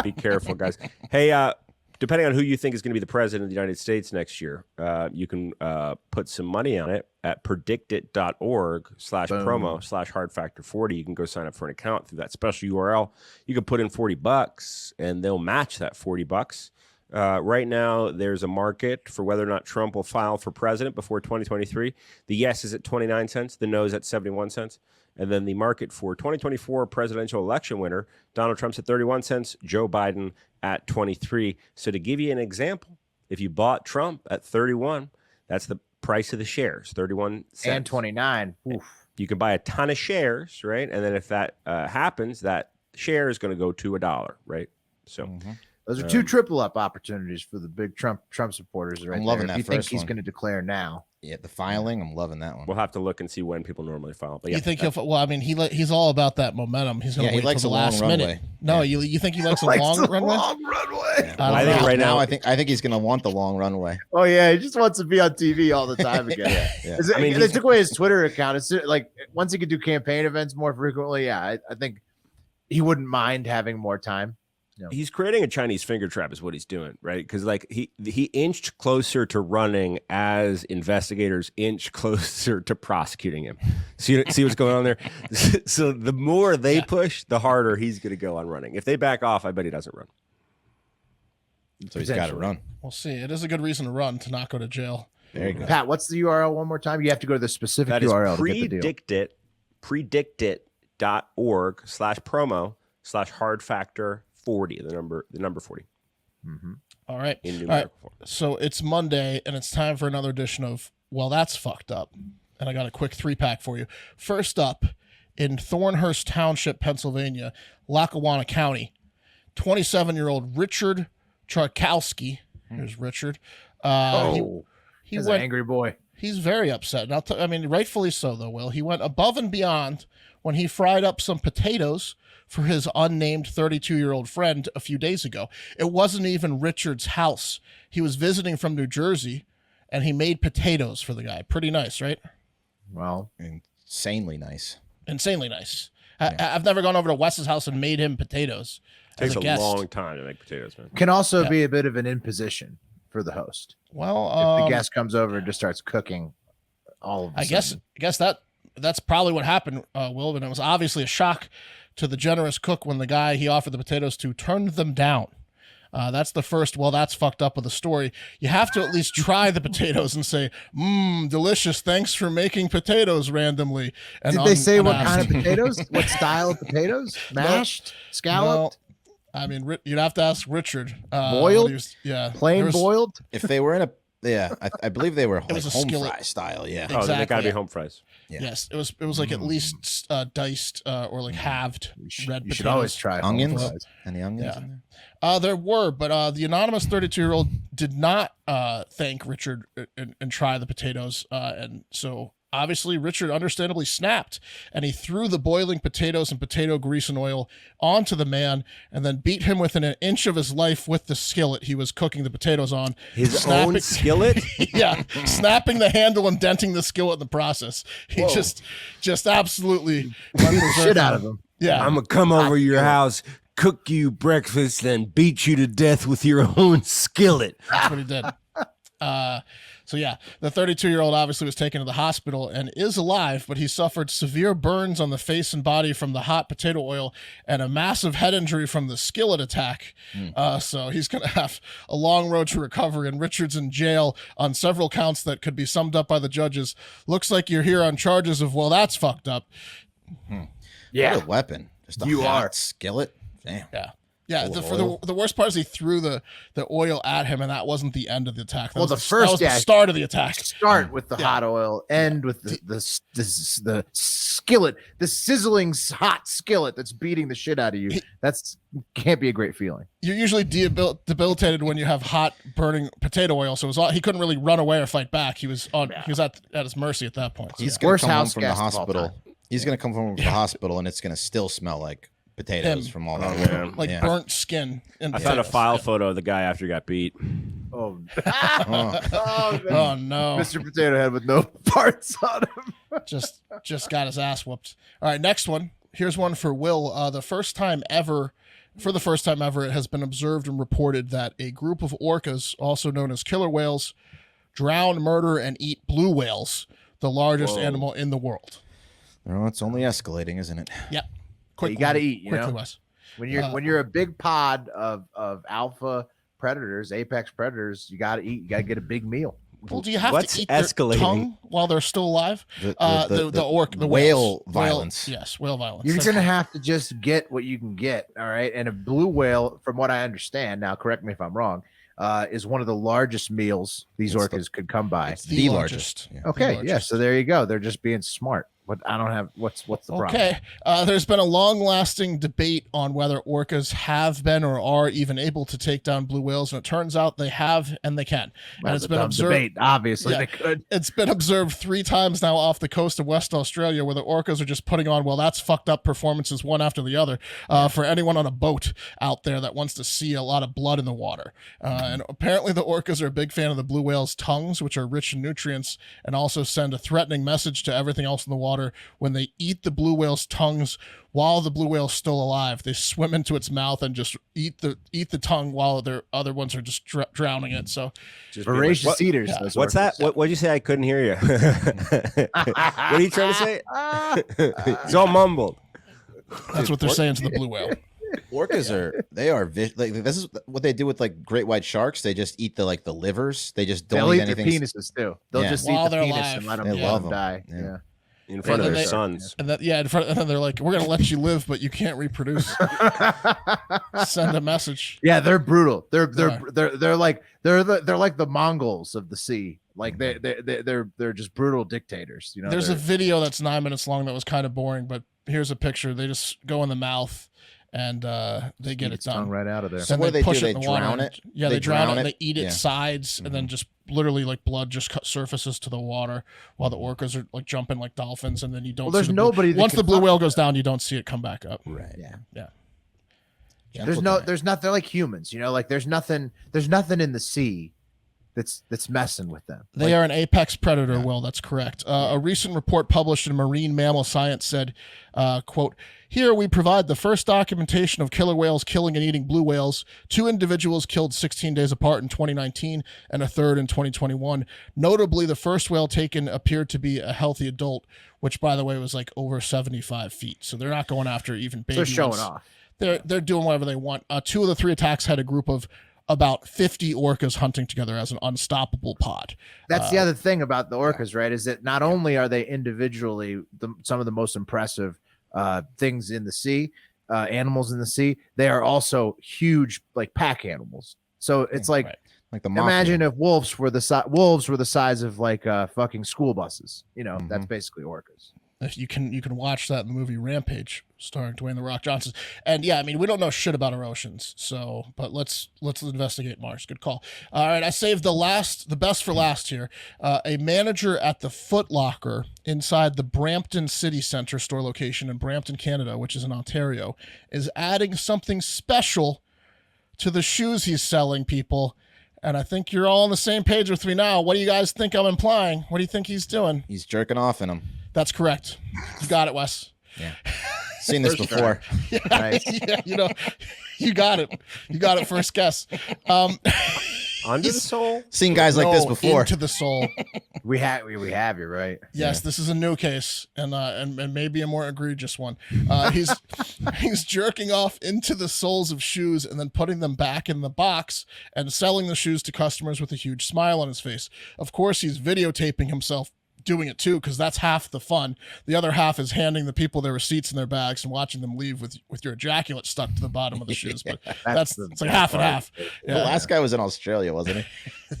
Be careful, guys. Hey, depending on who you think is going to be the president of the United States next year, you can put some money on it at predictit.org/promo/hardfactor40. You can go sign up for an account through that special URL. You can put in $40 and they'll match that $40. Right now, there's a market for whether or not Trump will file for president before 2023. The yes is at 29 cents. The no is at 71 cents. And then the market for 2024 presidential election winner, Donald Trump's at 31 cents, Joe Biden at 23. So to give you an example, if you bought Trump at 31, that's the price of the shares, 31 cents. And 29. Oof. You can buy a ton of shares, right? And then if that happens, that share is going to go to $1, right? So those are 2 triple up opportunities for the big Trump supporters. Right, I'm loving there. that If you think first he's one. going to declare now. Yeah, the filing. I'm loving that one. we'll have to look and see when people normally file. But yeah, You think he'll? Well, I mean, he's all about that momentum. He's going to Yeah, he wait likes till the a long last runway. minute. No, you think he likes a Likes long the runway? long runway. I I don't think know. right now, I think he's gonna want the long runway. Oh yeah, he just wants to be on TV all the time again. Yeah. Is it- I mean, they took away his Twitter account. It's like once he could do campaign events more frequently. Yeah, I think he wouldn't mind having more time. he's creating a Chinese finger trap is what he's doing, right? Because like he inched closer to running as investigators inch closer to prosecuting him. See what's going on there? So the more they push, the harder he's going to go on running. If they back off, I bet he doesn't run. So he's got to run. We'll see. It is a good reason to run, to not go to jail. There you go. Pat, what's the URL one more time? You have to go to the specific That is URL to get the deal. predictit.org/promo/hardfactor40, the number 40 All right. in All right. numerical form. So it's Monday, and it's time for another edition of Well, That's Fucked Up. And I got a quick 3-pack for you. First up, in Thornhurst Township, Pennsylvania, Lackawanna County, 27-year-old Richard Charkowski. Here's Richard. He He's an went. angry boy. He's very upset. And I mean, rightfully so, though, Will. He went above and beyond when he fried up some potatoes for his unnamed 32-year-old friend a few days ago. It wasn't even Richard's house. He was visiting from New Jersey, and he made potatoes for the guy. Pretty nice, right? Well, Insanely nice. Insanely nice. I've never gone over to Wes's house and made him potatoes. Takes as a a guest. long time to make potatoes, man. can also be a bit of an imposition for the host. Well, If the guest comes over and just starts cooking all of a I guess that's probably what happened, Will. And it was obviously a shock to the generous cook when the guy he offered the potatoes to turned them down. That's the first, well, that's fucked up of the story. You have to at least try the potatoes and say, delicious. Thanks for making potatoes randomly. And Did they say what unasked. kind of potatoes? What style of potatoes? Mashed? Scalloped? No. I mean, you'd have to ask Richard. Boiled? Yeah. Plain There's- boiled? If they were in a, I believe they were like was a home skillet. fry style. Yeah. Oh, then they gotta be Exactly. home fries. Yeah. Yes, it was like at least diced or like halved red You potatoes. should always try home Onions? fries. Any onions Yeah. in there? There were, but the anonymous 32-year-old did not thank Richard and try the potatoes. And so obviously Richard understandably snapped, and he threw the boiling potatoes and potato grease and oil onto the man and then beat him within an inch of his life with the skillet he was cooking the potatoes on. His own skillet? Yeah, snapping the handle and denting the skillet in the process. He just absolutely went Beat the berserk shit on out of him. Yeah. I'm gonna come over your house, cook you breakfast and beat you to death with your own skillet. That's what he did. So yeah, the 32-year-old obviously was taken to the hospital and is alive, but he suffered severe burns on the face and body from the hot potato oil and a massive head injury from the skillet attack. So he's going to have a long road to recovery, and Richard's in jail on several counts that could be summed up by the judges. Looks like you're here on charges of, well, that's fucked up. Yeah. What a weapon. Just a You hot are. skillet. Damn. Yeah. Yeah, Full of the worst part is he threw the oil at him, and that wasn't the end of the attack. That Well, was the that was the start of the attack. Start with the hot oil, end with the skillet, the sizzling hot skillet that's beating the shit out of you. That's can't be a great feeling. You're usually debilitated when you have hot burning potato oil, so he couldn't really run away or fight back. He was at his mercy at that point. So, He's yeah. going Worst to come home house from the guest of all hospital. time. He's going to come home from the hospital, and it's going to still smell like potatoes Him. from all that Oh, oil. man. Like Yeah. burnt skin. And I found a potatoes. file photo of the guy after he got beat. Oh, Oh. Oh no! Mr. Potato Head with no parts on him. just got his ass whooped. All right, next one. Here's one for Will. For the first time ever, it has been observed and reported that a group of orcas, also known as killer whales, drown, murder, and eat blue whales, the largest animal in the world. No, it's only escalating, isn't it? Yep. Quickly, You gotta eat, you quickly, know? Wes. When you're a big pod of alpha predators, apex predators, you gotta eat. You gotta get a big meal. Well, do you have What's to eat their escalating? tongue while they're still alive? The The whale whales. violence. Yes, whale violence. You're That's gonna right. have to just get what you can get, all right. And a blue whale, from what I understand, now correct me if I'm wrong, is one of the largest meals these It's orcas could come by. It's the largest. Yeah. Okay, largest. yeah. So there you go. They're just being smart. But I don't have what's the problem? Okay. There's been a long-lasting debate on whether orcas have been or are even able to take down blue whales, and it turns out they have and they can. Well, And it's a been dumb observed. debate. Obviously, Yeah. they could. It's been observed 3 times now off the coast of West Australia, where the orcas are just putting on, well, that's fucked up performances one after the other. For anyone on a boat out there that wants to see a lot of blood in the water, and apparently the orcas are a big fan of the blue whales' tongues, which are rich in nutrients, and also send a threatening message to everything else in the water when they eat the blue whale's tongues while the blue whale's still alive. They swim into its mouth and just eat the tongue while their other ones are just drowning it. So Voracious what- eaters. yeah. those What's orcas. that? What'd you say? I couldn't hear you. What are you trying to say? It's all mumbled. that's what they're saying to the blue whale. Orcas like this is what they do with like great white sharks. They just eat the livers. They just don't They'll eat eat their anything. penises too. They'll Yeah. just While eat the they're penis alive. and let them, They love 'em. die. Yeah. Yeah. In front of And their they- sons. And that, yeah, and then they're like, we're gonna let you live, but you can't reproduce. Send a message. Yeah, they're brutal. They're Right. they're like the Mongols of the sea. Like they're just brutal dictators. You know, There's a they're- video that's 9 minutes long that was kind of boring, but here's a picture. They just go in the mouth and they get eat it its tongue done. right out of there. So Then what do they push do? it in They the water drown and- it? Yeah, They they drown it drown and it? they eat its Yeah. sides, and then just literally like blood just surfaces to the water while the orcas are like jumping like dolphins, and then you don't. Well, see there's the blue- nobody that Once can the blue fuck whale with goes down, you don't see it come back up. Right. Yeah. Yeah. There's nothing. They're like humans. You know, like there's nothing in the sea that's messing with them. They are an apex predator, Will. That's correct. A recent report published in Marine Mammal Science said, quote, "Here we provide the first documentation of killer whales killing and eating blue whales. 2 individuals killed 16 days apart in 2019 and a third in 2021. Notably, the first whale taken appeared to be a healthy adult, which, by the way, was like over 75 feet. So they're not going after even baby They're showing ones. off. They're doing whatever they want. 2 of the 3 attacks had a group of about 50 orcas hunting together as an unstoppable pod. That's the other thing about the orcas, right? Is that not only are they individually some of the most impressive things in the sea, animals in the sea, they are also huge, like pack animals. So it's like, Right. Like the mafia. imagine if wolves were the size of like fucking school buses. You know, that's basically orcas. You can watch that in the movie Rampage, starring Dwayne the Rock Johnson. And yeah, I mean, we don't know shit about our oceans, so but let's investigate Mars. Good call. All right, I saved the best for last here. A manager at the Foot Locker inside the Brampton City Centre store location in Brampton, Canada, which is in Ontario, is adding something special to the shoes he's selling, people. And I think you're all on the same page with me now. What do you guys think I'm implying? What do you think he's doing? He's jerking off in them. That's correct. You got it, Wes. Seen this before. Nice. Yeah, you got it. You got it. First guess. Under the sole? Seen guys like this before. Into the soul. We have you right. Yes, this is a new case, and maybe a more egregious one. He's jerking off into the soles of shoes and then putting them back in the box and selling the shoes to customers with a huge smile on his face. Of course, he's videotaping himself doing it too, because that's half the fun. The other half is handing the people their receipts in their bags and watching them leave with your ejaculate stuck to the bottom of the shoes. But it's like half and half. The last guy was in Australia, wasn't he?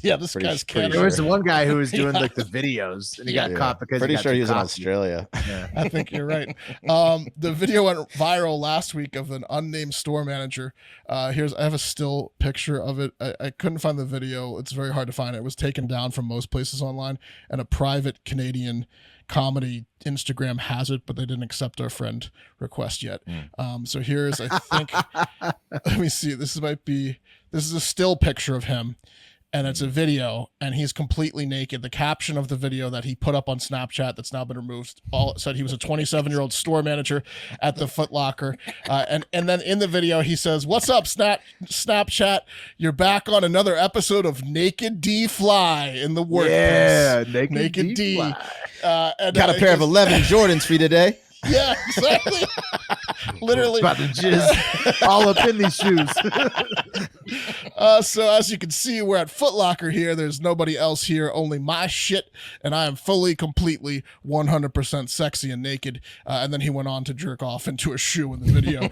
Yeah, this guy's Canada. There was the one guy who was doing like the videos, and he got caught because pretty sure he was in Australia. Yeah. I think you're right. The video went viral last week of an unnamed store manager. I have a still picture of it. I couldn't find the video. It's very hard to find. It was taken down from most places online, and a private Canadian comedy Instagram has it, but they didn't accept our friend request yet. So here's, I think, let me see. This is a still picture of him. And it's a video, and he's completely naked. The caption of the video that he put up on Snapchat that's now been removed said he was a 27-year-old store manager at the Foot Locker. And then in the video, he says, "What's up, Snapchat? You're back on another episode of Naked D Fly in the workplace." Yeah, Naked D. Got a pair of 11 Jordans for you today. Yeah, exactly. Literally. About to jizz all up in these shoes. So as you can see, we're at Foot Locker here. There's nobody else here, only my shit, and I am fully, completely, 100% sexy and naked. And then he went on to jerk off into a shoe in the video.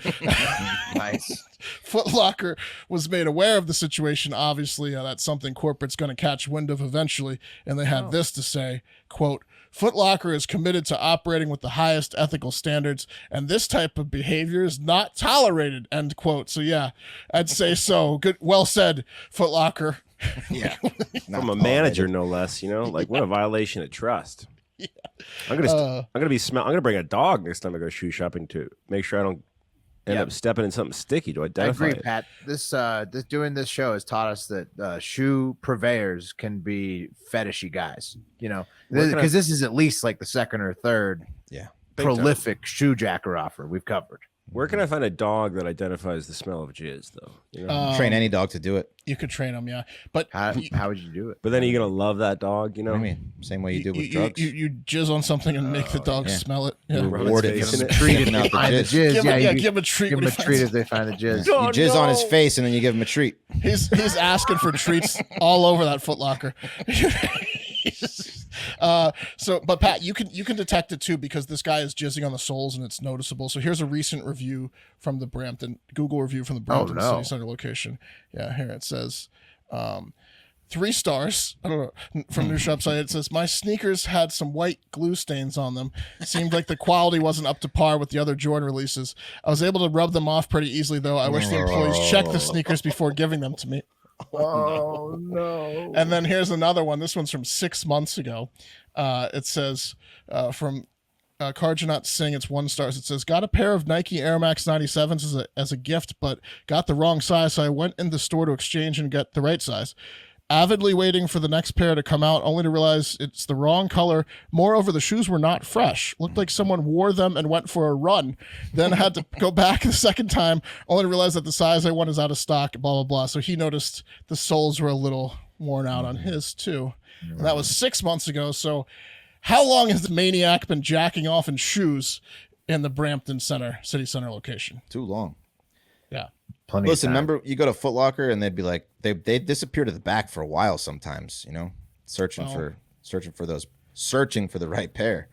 Nice. Foot Locker was made aware of the situation. Obviously, that's something corporate's going to catch wind of eventually. And they had this to say, quote, "Foot Locker is committed to operating with the highest ethical standards, and this type of behavior is not tolerated," end quote. So yeah, I'd say so. Good, well said, Foot Locker. Yeah. From a manager, no less. Like what a violation of trust. Yeah. I'm gonna bring a dog next time I go shoe shopping to make sure I don't end up stepping in something sticky to I identify agree, it. Pat. This doing this show has taught us that shoe purveyors can be fetishy guys. Because this is at least like the second or third prolific shoe jacker offer we've covered. Where can I find a dog that identifies the smell of jizz, though? Train any dog to do it. You could train them, yeah. But How would you do it? But then are you gonna love that dog? I mean, same way you do with drugs. You jizz on something and make the dog smell it. Yeah. Reward it. Give him a treat if not the Find the jizz. jizz. Give him a treat. Give when him a he treat finds if they find the jizz. You jizz on his face and then you give him a treat. He's asking for treats all over that Foot Locker. But Pat, you can detect it too, because this guy is jizzing on the soles and it's noticeable. So here's a recent review from the Google review from the Brampton City Center location. Yeah, here it says 3 stars. I don't know, from New Shop site. It says, "My sneakers had some white glue stains on them. Seemed like the quality wasn't up to par with the other Jordan releases. I was able to rub them off pretty easily, though. I wish the employees checked the sneakers before giving them to me." Oh no. And then here's another one. This one's from 6 months ago. It says from Karjanat Singh, it's 1 star. It says, "Got a pair of Nike Air Max 97s as a gift, but got the wrong size, so I went in the store to exchange and get the right size. Avidly waiting for the next pair to come out, only to realize it's the wrong color. Moreover, the shoes were not fresh. Looked like someone wore them and went for a run. Then had to go back the second time, only to realize that the size I want is out of stock, blah, blah, blah." So he noticed the soles were a little worn out on his too. And that was 6 months ago. So how long has the maniac been jacking off in shoes in the Brampton City Center location? Too long. Yeah. Plenty Listen, of time. remember you go to Foot Locker and they'd be like they disappear to the back for a while sometimes, searching for the right pair.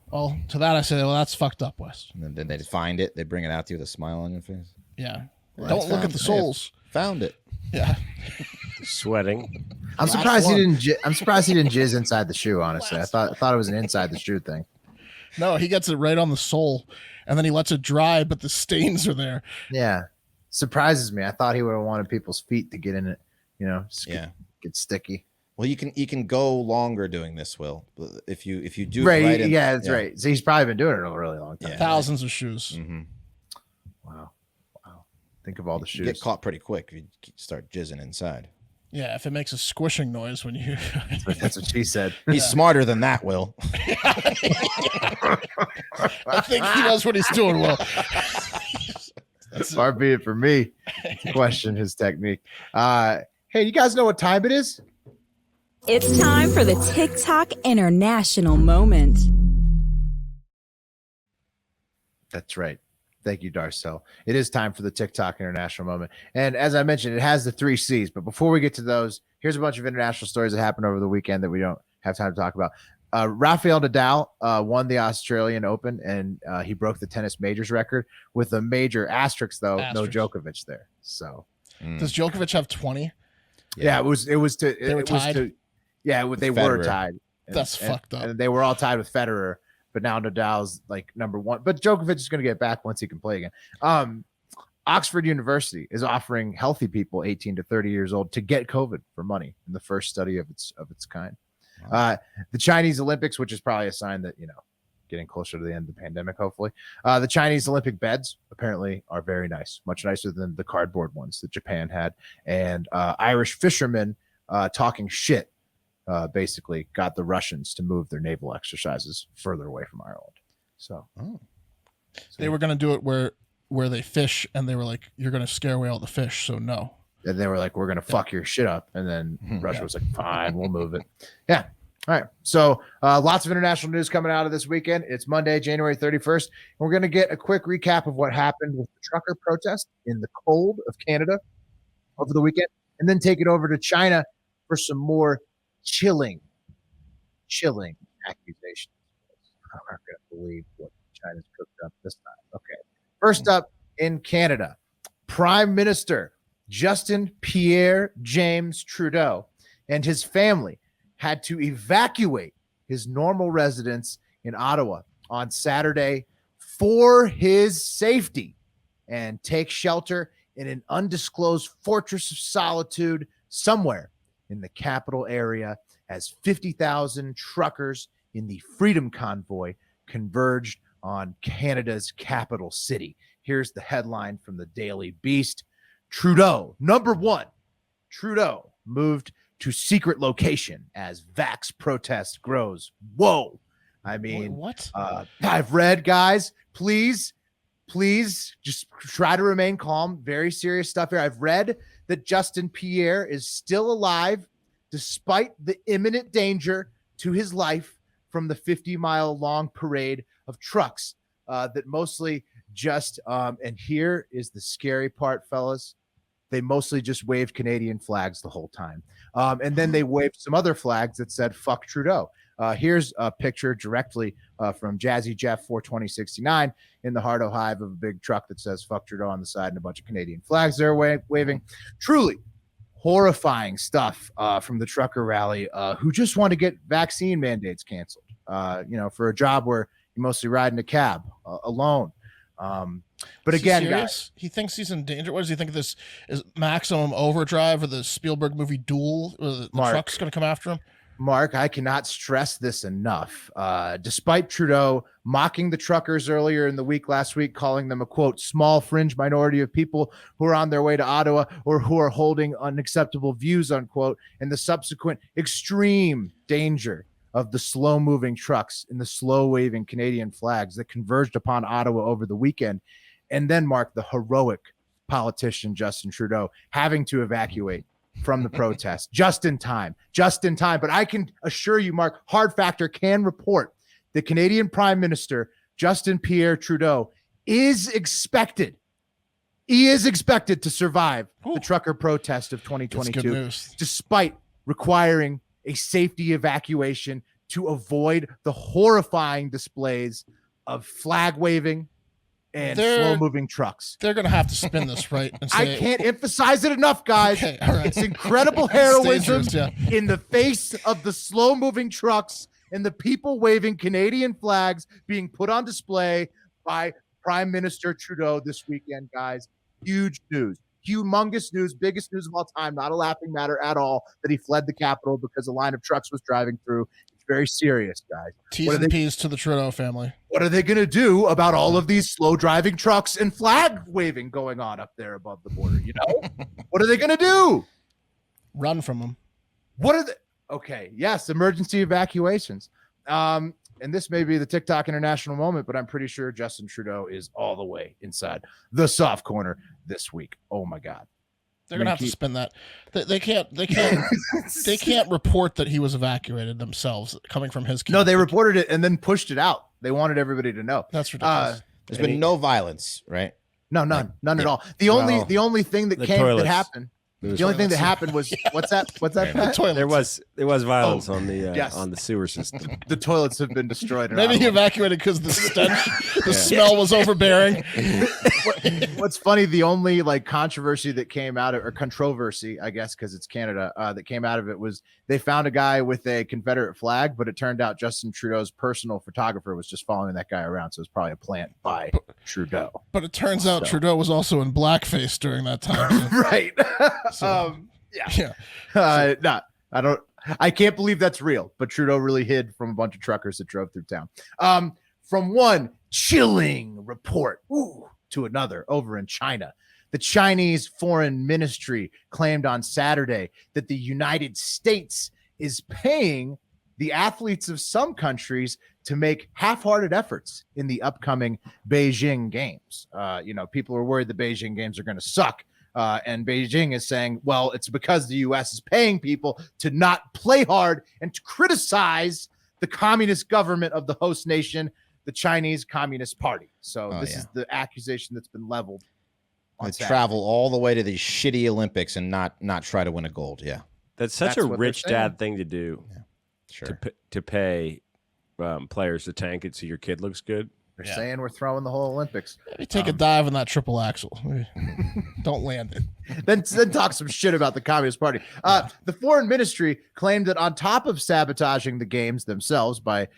Well, to that I say, well, that's fucked up, Wes. And then they find it, they bring it out to you with a smile on your face. Yeah. Well, Don't look at the soles. Found it. Yeah. Sweating. I'm surprised he didn't. I'm surprised he didn't jizz inside the shoe. Honestly, I thought it was an inside the shoe thing. No, he gets it right on the sole, and then he lets it dry, but the stains are there. Yeah, surprises me. I thought he would have wanted people's feet to get in it. Get sticky. Well, you can go longer doing this, Will. If you do Right. right. That's right. So he's probably been doing it a really long time. Yeah. Thousands of shoes. Mm-hmm. Wow. Think of all the You shoes. get caught pretty quick if you start jizzing inside. Yeah, if it makes a squishing noise when you. That's what she said. He's smarter than that, Will. I think he knows what he's doing, Will. Far be it for me to question his technique. Hey, you guys know what time it is? It's time for the Tik Tok International Moment. That's right. Thank you, Darcel. It is time for the Tik Tok International Moment. And as I mentioned, it has the 3 C's. But before we get to those, here's a bunch of international stories that happened over the weekend that we don't have time to talk about. Rafael Nadal won the Australian Open, and he broke the tennis majors record with a major asterisk, though. No Djokovic there. So does Djokovic have 20? Yeah, it was to They were tied? They were tied. That's fucked up. And they were all tied with Federer. But now Nadal's like number 1. But Djokovic is going to get back once he can play again. Oxford University is offering healthy people 18 to 30 years old to get COVID for money in the first study of its kind. Wow. The Chinese Olympics, which is probably a sign that, getting closer to the end of the pandemic, hopefully. The Chinese Olympic beds apparently are very nice, much nicer than the cardboard ones that Japan had. And Irish fishermen talking shit basically got the Russians to move their naval exercises further away from Ireland. So they were going to do it where they fish, and they were like, "You're going to scare away all the fish, so no." And they were like, "We're going to fuck your shit up," and then Russia was like, "Fine, we'll move it." Yeah. All right. So lots of international news coming out of this weekend. It's Monday, January 31st. And we're going to get a quick recap of what happened with the trucker protest in the cold of Canada over the weekend, and then take it over to China for some more chilling accusations. I'm not going to believe what China's cooked up this time. Okay. First up in Canada, Prime Minister Justin Pierre James Trudeau and his family had to evacuate his normal residence in Ottawa on Saturday for his safety and take shelter in an undisclosed fortress of solitude somewhere in the capital area as 50,000 truckers in the Freedom Convoy converged on Canada's capital city. Here's the headline from the Daily Beast. Trudeau, number 1, Trudeau moved to secret location as vax protest grows. Whoa. I mean, what? I've read, guys, please just try to remain calm. Very serious stuff here. I've read that Justin Pierre is still alive despite the imminent danger to his life from the 50-mile long parade of trucks that mostly just, and here is the scary part, fellas, they mostly just waved Canadian flags the whole time. And then they waved some other flags that said, fuck Trudeau. Here's a picture directly from Jazzy Jeff 42069 in the Hardo Hive of a big truck that says fuck Trudeau on the side and a bunch of Canadian flags they're waving. Truly horrifying stuff from the trucker rally who just want to get vaccine mandates canceled, for a job where you mostly ride in a cab alone. But again, guys, he thinks he's in danger. What does he think of this? Is Maximum Overdrive or the Spielberg movie Duel? The truck's going to come after him? Mark, I cannot stress this enough. Despite Trudeau mocking the truckers earlier in the week last week, calling them a, quote, small fringe minority of people who are on their way to Ottawa or who are holding unacceptable views, unquote, and the subsequent extreme danger of the slow-moving trucks and the slow-waving Canadian flags that converged upon Ottawa over the weekend. And then, Mark, the heroic politician Justin Trudeau having to evacuate from the protest just in time. But I can assure you, Mark, Hard Factor can report the Canadian Prime Minister Justin Pierre Trudeau is expected to survive the trucker protest of 2022, despite requiring a safety evacuation to avoid the horrifying displays of flag waving and slow-moving trucks. They're going to have to spin this, right? And say, I can't emphasize it enough, guys. Okay, all right. It's incredible heroism dangerous, in the face of the slow-moving trucks and the people waving Canadian flags being put on display by Prime Minister Trudeau this weekend, guys. Huge news. Humongous news, biggest news of all time, not a laughing matter at all that he fled the capital because a line of trucks was driving through. It's very serious, guys. T's and P's to the Trudeau family. What are they going to do about all of these slow driving trucks and flag waving going on up there above the border? What are they going to do? Run from them. What are the okay? Yes, emergency evacuations. And this may be the TikTok International Moment, but I'm pretty sure Justin Trudeau is all the way inside the soft corner this week. Oh my God. They're gonna have to spin that. They can't. They can't report that he was evacuated themselves, coming from his camp. No, they reported it and then pushed it out. They wanted everybody to know. That's ridiculous. There's been no violence, right? No, none at all. The only thing that happened. The only thing that happened was what's that? Pat? There was violence on the sewer system. The toilets have been destroyed. Maybe he evacuated because the stench, the smell was overbearing. What's funny? The only like controversy that came out of, or controversy, I guess, because it's Canada, that came out of it was they found a guy with a Confederate flag, but it turned out Justin Trudeau's personal photographer was just following that guy around, so it was probably a plant by Trudeau. But it turns out Trudeau was also in blackface during that time. Right. So, yeah. I can't believe that's real, but Trudeau really hid from a bunch of truckers that drove through town. From one chilling report to another over in China. The Chinese Foreign Ministry claimed on Saturday that the United States is paying the athletes of some countries to make half-hearted efforts in the upcoming Beijing Games. People are worried the Beijing Games are going to suck. And Beijing is saying, well, it's because the U.S. is paying people to not play hard and to criticize the communist government of the host nation, the Chinese Communist Party. So this is the accusation that's been leveled. They travel all the way to these shitty Olympics and not try to win a gold. Yeah, that's a rich dad thing to do. Yeah. Sure. To pay players to tank it so your kid looks good. They're saying we're throwing the whole Olympics. Maybe take a dive in that triple axel. Don't land it. Then talk some shit about the Communist Party. The foreign ministry claimed that on top of sabotaging the games themselves by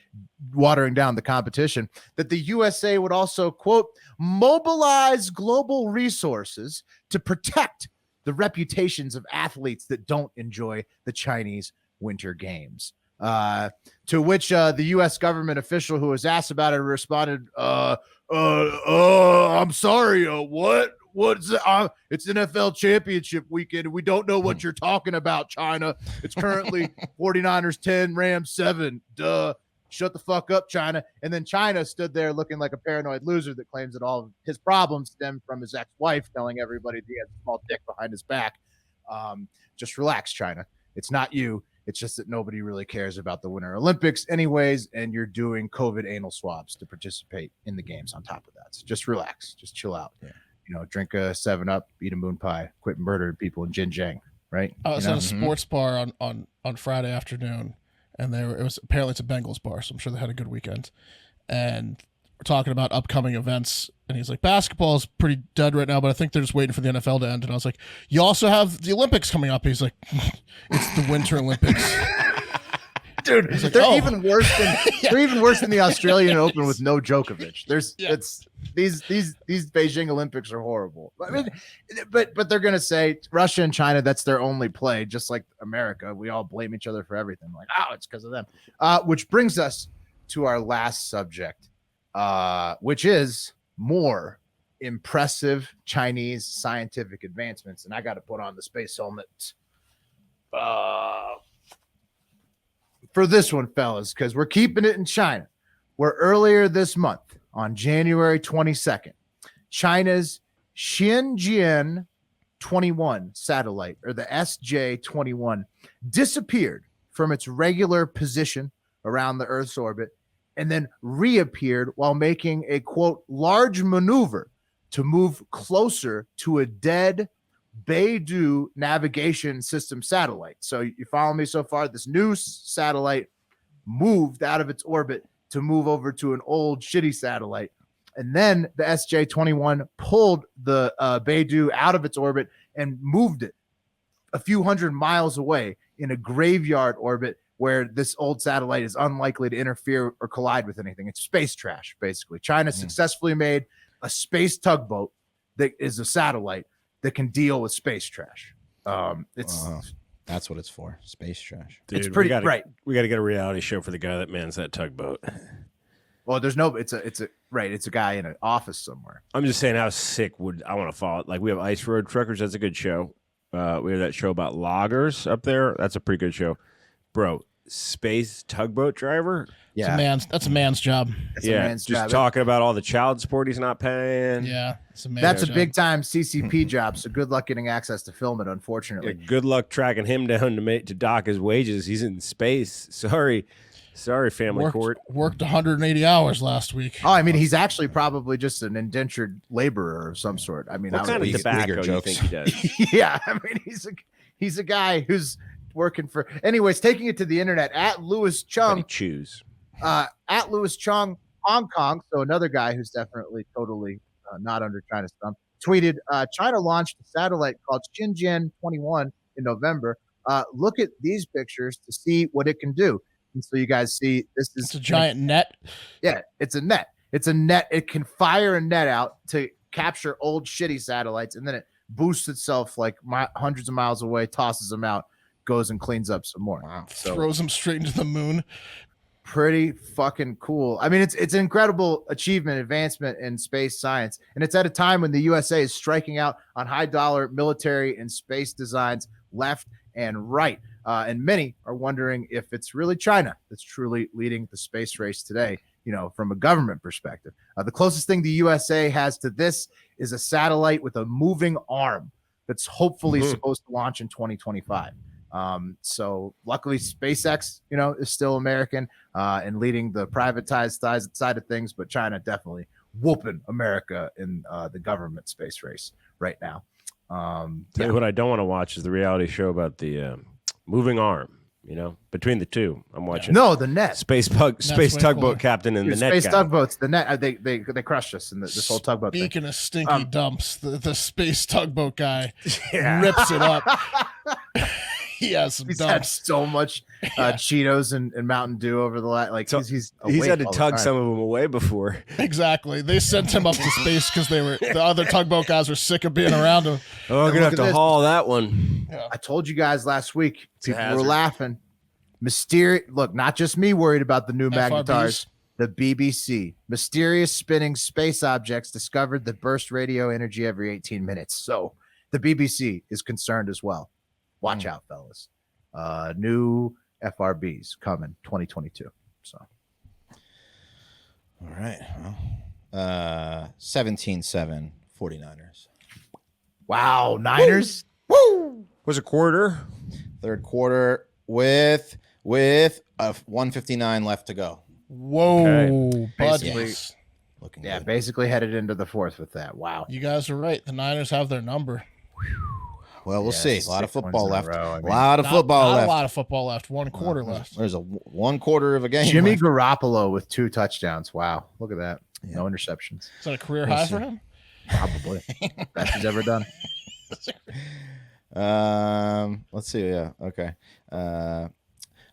watering down the competition, that the USA would also, quote, mobilize global resources to protect the reputations of athletes that don't enjoy the Chinese Winter Games. To which the U.S. government official who was asked about it responded, I'm sorry, what? What's it? It's NFL championship weekend. We don't know what you're talking about, China. It's currently 49ers 10, Rams 7. Duh. Shut the fuck up, China. And then China stood there looking like a paranoid loser that claims that all of his problems stem from his ex-wife telling everybody that he has a small dick behind his back. Just relax, China. It's not you. It's just that nobody really cares about the Winter Olympics anyways, and you're doing COVID anal swabs to participate in the games on top of that. So just relax. Just chill out. Yeah. Drink a 7-Up, eat a moon pie, quit murdering people in Xinjiang, right? I was at a sports bar on Friday afternoon, and apparently it's a Bengals bar, so I'm sure they had a good weekend. And we're talking about upcoming events, and he's like, basketball is pretty dead right now, but I think they're just waiting for the NFL to end. And I was like, you also have the Olympics coming up. He's like, it's the Winter Olympics. Dude, like, they're even worse than the Australian Open with no Djokovic. These Beijing Olympics are horrible. I mean, but they're gonna say Russia and China, that's their only play, just like America. We all blame each other for everything. Like, it's because of them. Which brings us to our last subject, which is more impressive Chinese scientific advancements. And I got to put on the space helmet for this one, fellas, because we're keeping it in China, where earlier this month, on January 22nd, China's Shenzhen 21 satellite, or the SJ-21, disappeared from its regular position around the Earth's orbit and then reappeared while making a, quote, large maneuver to move closer to a dead Beidou navigation system satellite. So you follow me so far? This new satellite moved out of its orbit to move over to an old shitty satellite. And then the SJ-21 pulled the Beidou out of its orbit and moved it a few hundred miles away in a graveyard orbit where this old satellite is unlikely to interfere or collide with anything. It's space trash, basically. China successfully made a space tugboat that is a satellite that can deal with space trash. That's what it's for. Space trash. Dude, it's pretty right. We got to get a reality show for the guy that mans that tugboat. Well, there's no. It's a guy in an office somewhere. I'm just saying, how sick would I want to follow? Like, we have Ice Road Truckers. That's a good show. We have that show about loggers up there. That's a pretty good show, bro. Space tugboat driver. Yeah, That's a man's job. it's a man's just job. talking about all the child support he's not paying. Yeah, it's a man's That's a job. big time CCP job. So good luck getting access to film it. Unfortunately, Yeah, good luck tracking him down to dock his wages. He's in space. Sorry, family court. Worked 180 hours last week. oh, I mean, he's actually probably just an indentured laborer of some sort. I mean, What kind of legal tobacco do you jokes. think he does? yeah, I mean, he's a guy who's working for. Anyways, taking it to the internet at Louis What Chung. do you choose? At Louis Chung, Hong Kong. So another guy who's definitely totally not under China's thumb. Tweeted, China launched a satellite called Xinjiang 21 in November. Look at these pictures to see what it can do. And so you guys see this is It's a giant net. Yeah, it's a net. It's a net. It can fire a net out to capture old shitty satellites, and then it boosts itself like hundreds of miles away, tosses them out, goes and cleans up some more. Wow. So Throws them straight into the moon. pretty fucking cool. I mean, it's an incredible achievement, advancement in space science, and it's at a time when the USA is striking out on high dollar military and space designs left and right. And many are wondering if it's really China that's truly leading the space race today, from a government perspective. The closest thing the USA has to this is a satellite with a moving arm that's hopefully supposed to launch in 2025. So luckily SpaceX, is still American and leading the privatized side of things, but China definitely whooping America in the government space race right now. Tell you what I don't want to watch is the reality show about the moving arm. Between the two, I'm watching. No, the net. Space way tugboat cooler. captain and Dude, the net space guy. tugboats, the net. They crushed us in this whole tugboat thing. Speaking of stinky dumps, the space tugboat guy Yeah. rips it up. He has some He's had dumps. so much Cheetos and Mountain Dew over the last. Like So he's He's had to awake all the tug time. some of them away before. Exactly. They sent him up to space because the other tugboat guys were sick of being around him. Oh, I'm And gonna look have at to this. haul that one. I told you guys last week. a People were hazard. laughing. Mysterious. Look, not just me worried about the new magnetars. FRBs. The BBC. Mysterious spinning space objects discovered that burst radio energy every 18 minutes. So the BBC is concerned as well. Watch out, fellas. New FRBs coming 2022. So All right. Well, 17-7 49ers. wow, Niners. Was a quarter. Third quarter with a 1:59 left to go. Whoa, Okay. buddies. Looking Yeah, good. basically headed into the fourth with that. Wow. You guys are right. The Niners have their number. Well, we'll Yeah, see. A lot of 6 wins football in a left. row. I A mean, lot of football Not left. a lot of football left. One quarter left. There's a 1/4 of a game. Jimmy left. Garoppolo with 2 touchdowns. Wow. Look at that. Yeah. No interceptions. Is that a career high for him? Probably. Best he's ever done. Let's see. Yeah. Okay. All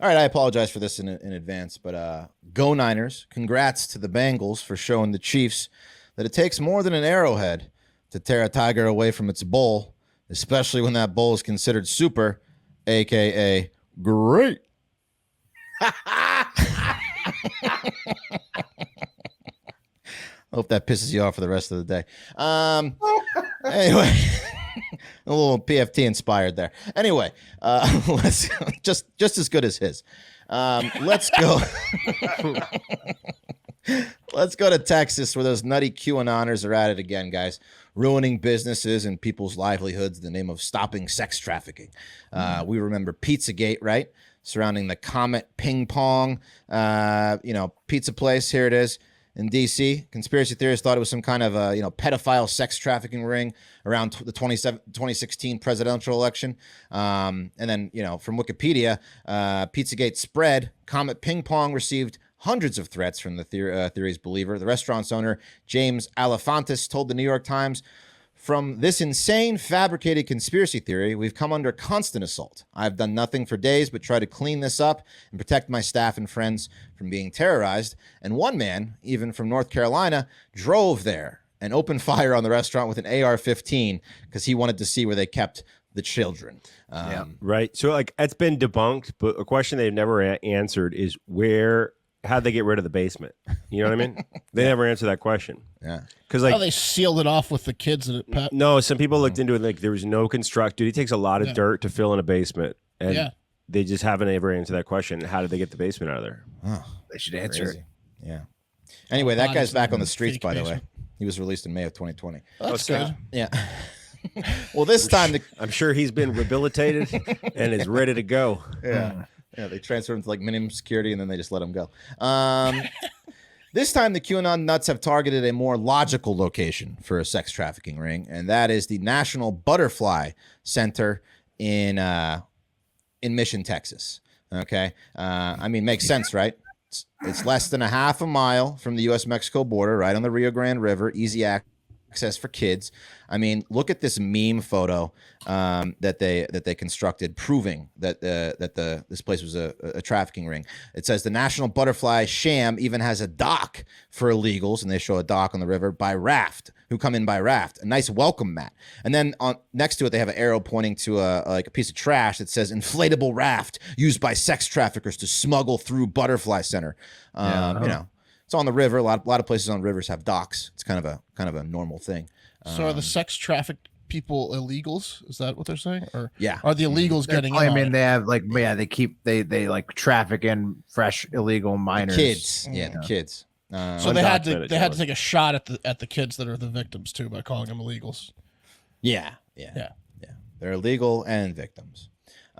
right. I apologize for this in advance, but go Niners. Congrats to the Bengals for showing the Chiefs that it takes more than an arrowhead to tear a tiger away from its bowl, especially when that bowl is considered super, aka great. I hope that pisses you off for the rest of the day. Anyway, a little PFT inspired there. Anyway, let's just as good as his. Let's go. Let's go to Texas, where those nutty QAnoners are at it again, guys, ruining businesses and people's livelihoods in the name of stopping sex trafficking. We remember Pizzagate, right? Surrounding the Comet Ping Pong, pizza place. Here it is. In D.C., conspiracy theorists thought it was some kind of pedophile sex trafficking ring around the 2016 presidential election. And then, from Wikipedia, Pizzagate spread. Comet Ping Pong received hundreds of threats from the theory's believer. The restaurant's owner, James Alefantis, told the New York Times, "From this insane, fabricated conspiracy theory, we've come under constant assault. I've done nothing for days but try to clean this up and protect my staff and friends from being terrorized. And one man, even from North Carolina, drove there and opened fire on the restaurant with an AR-15 because he wanted to see where they kept the children." Right. So, it's been debunked, but a question they've never answered is where how'd they get rid of the basement? You know what I mean? They never answer that question. Yeah. Because like they sealed it off with the kids in it. no, some people looked into it like there was no construct. Dude, he takes a lot of dirt to fill in a basement, and they just haven't ever answered that question. How did they get the basement out of there? Oh, They should answer it. yeah. Anyway, that guy's back on the streets, fake by the way. basement. He was released in May of 2020. That's good. Yeah. Well, this time I'm sure he's been rehabilitated and is ready to go. Yeah. Yeah, they transferred him to like minimum security and then they just let him go. This time, the QAnon nuts have targeted a more logical location for a sex trafficking ring, and that is the National Butterfly Center in Mission, Texas. Okay. I mean, makes sense, right? It's less than a half a mile from the U.S.-Mexico border, right on the Rio Grande River, easy access for kids. I mean, look at this meme photo that they constructed, proving that this place was a trafficking ring. It says the National Butterfly Sham even has a dock for illegals, and they show a dock on the river by raft, who come in by raft. A nice welcome mat, and then next to it they have an arrow pointing to a piece of trash that says inflatable raft used by sex traffickers to smuggle through Butterfly Center. You know. It's on the river. A lot of places on rivers have docks. It's kind of a normal thing. So are the sex trafficked people illegals? Is that what they're saying? Or Yeah. are the illegals getting in? I on mean, it? they have like they like traffic in fresh illegal minors. Kids. Yeah, the kids. So they had to Undocumented, take a shot at the kids that are the victims too by calling them illegals. Yeah. They're illegal and victims.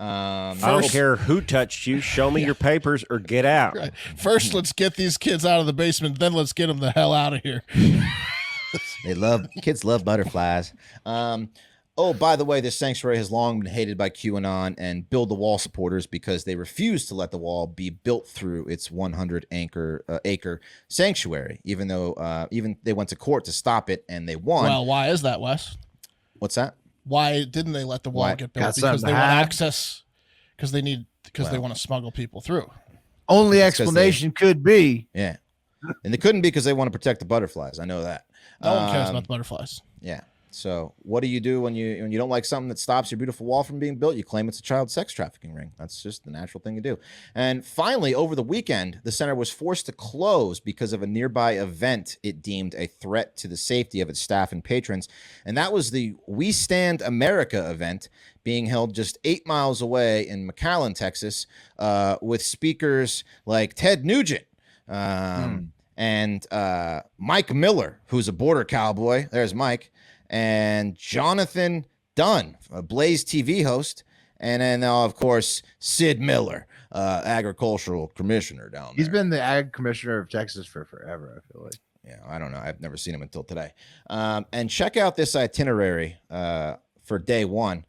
I don't care who touched you. Show me your papers or get out. Right. First, let's get these kids out of the basement. Then let's get them the hell out of here. Kids love butterflies. Oh, by the way, this sanctuary has long been hated by QAnon and Build the Wall supporters because they refuse to let the wall be built through its 100-acre sanctuary, even though even they went to court to stop it and they won. Well, why is that, Wes? What's that? Why didn't they let the wall get built? Got Because something they to want hide? access. Because they want to smuggle people through. Only It's 'cause explanation could be Yeah. And they couldn't be because they want to protect the butterflies. I know that. No one cares about the butterflies. Yeah. So what do you do when you don't like something that stops your beautiful wall from being built? You claim it's a child sex trafficking ring. That's just the natural thing to do. And finally, over the weekend, the center was forced to close because of a nearby event it deemed a threat to the safety of its staff and patrons. And that was the We Stand America event being held just 8 miles away in McAllen, Texas, with speakers like Ted Nugent and Mike Miller, who's a border cowboy. There's Mike. And Jonathan Dunn, a Blaze TV host, and then, of course, Sid Miller, agricultural commissioner down there. he's been the ag commissioner of Texas for forever. I feel like. Yeah, I don't know. I've never seen him until today. And check out this itinerary for day one.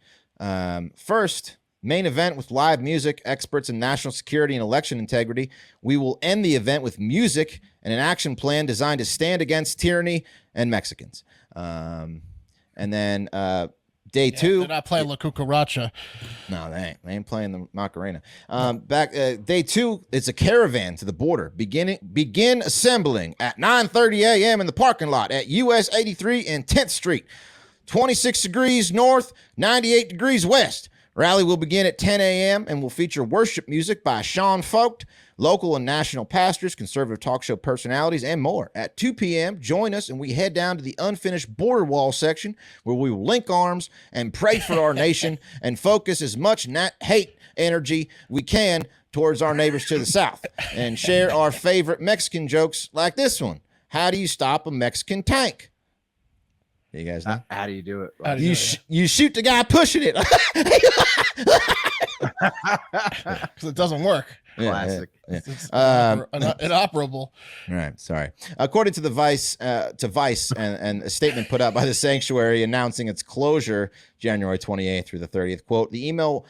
First, main event with live music, experts in national security and election integrity. We will end the event with music and an action plan designed to stand against tyranny and Mexicans. And then day two. They're not playing La Cucaracha. No, they ain't. They ain't playing the Macarena. Day two, it's a caravan to the border. Begin assembling at 9:30 a.m. in the parking lot at US 83 and 10th Street. 26 degrees north, 98 degrees west. Rally will begin at 10 a.m. and will feature worship music by Sean Vogt, local and national pastors, conservative talk show personalities, and more. At 2 p.m., join us and we head down to the unfinished border wall section where we will link arms and pray for our nation and focus as much hate energy we can towards our neighbors to the south and share our favorite Mexican jokes like this one. How do you stop a Mexican tank? You guys know? How do you do it? How do you do You shoot the guy pushing it. Because it doesn't work. Classic. It's inoperable. Right. Sorry. According to the Vice, and a statement put out by the sanctuary announcing its closure January 28th through the 30th. Quote: the email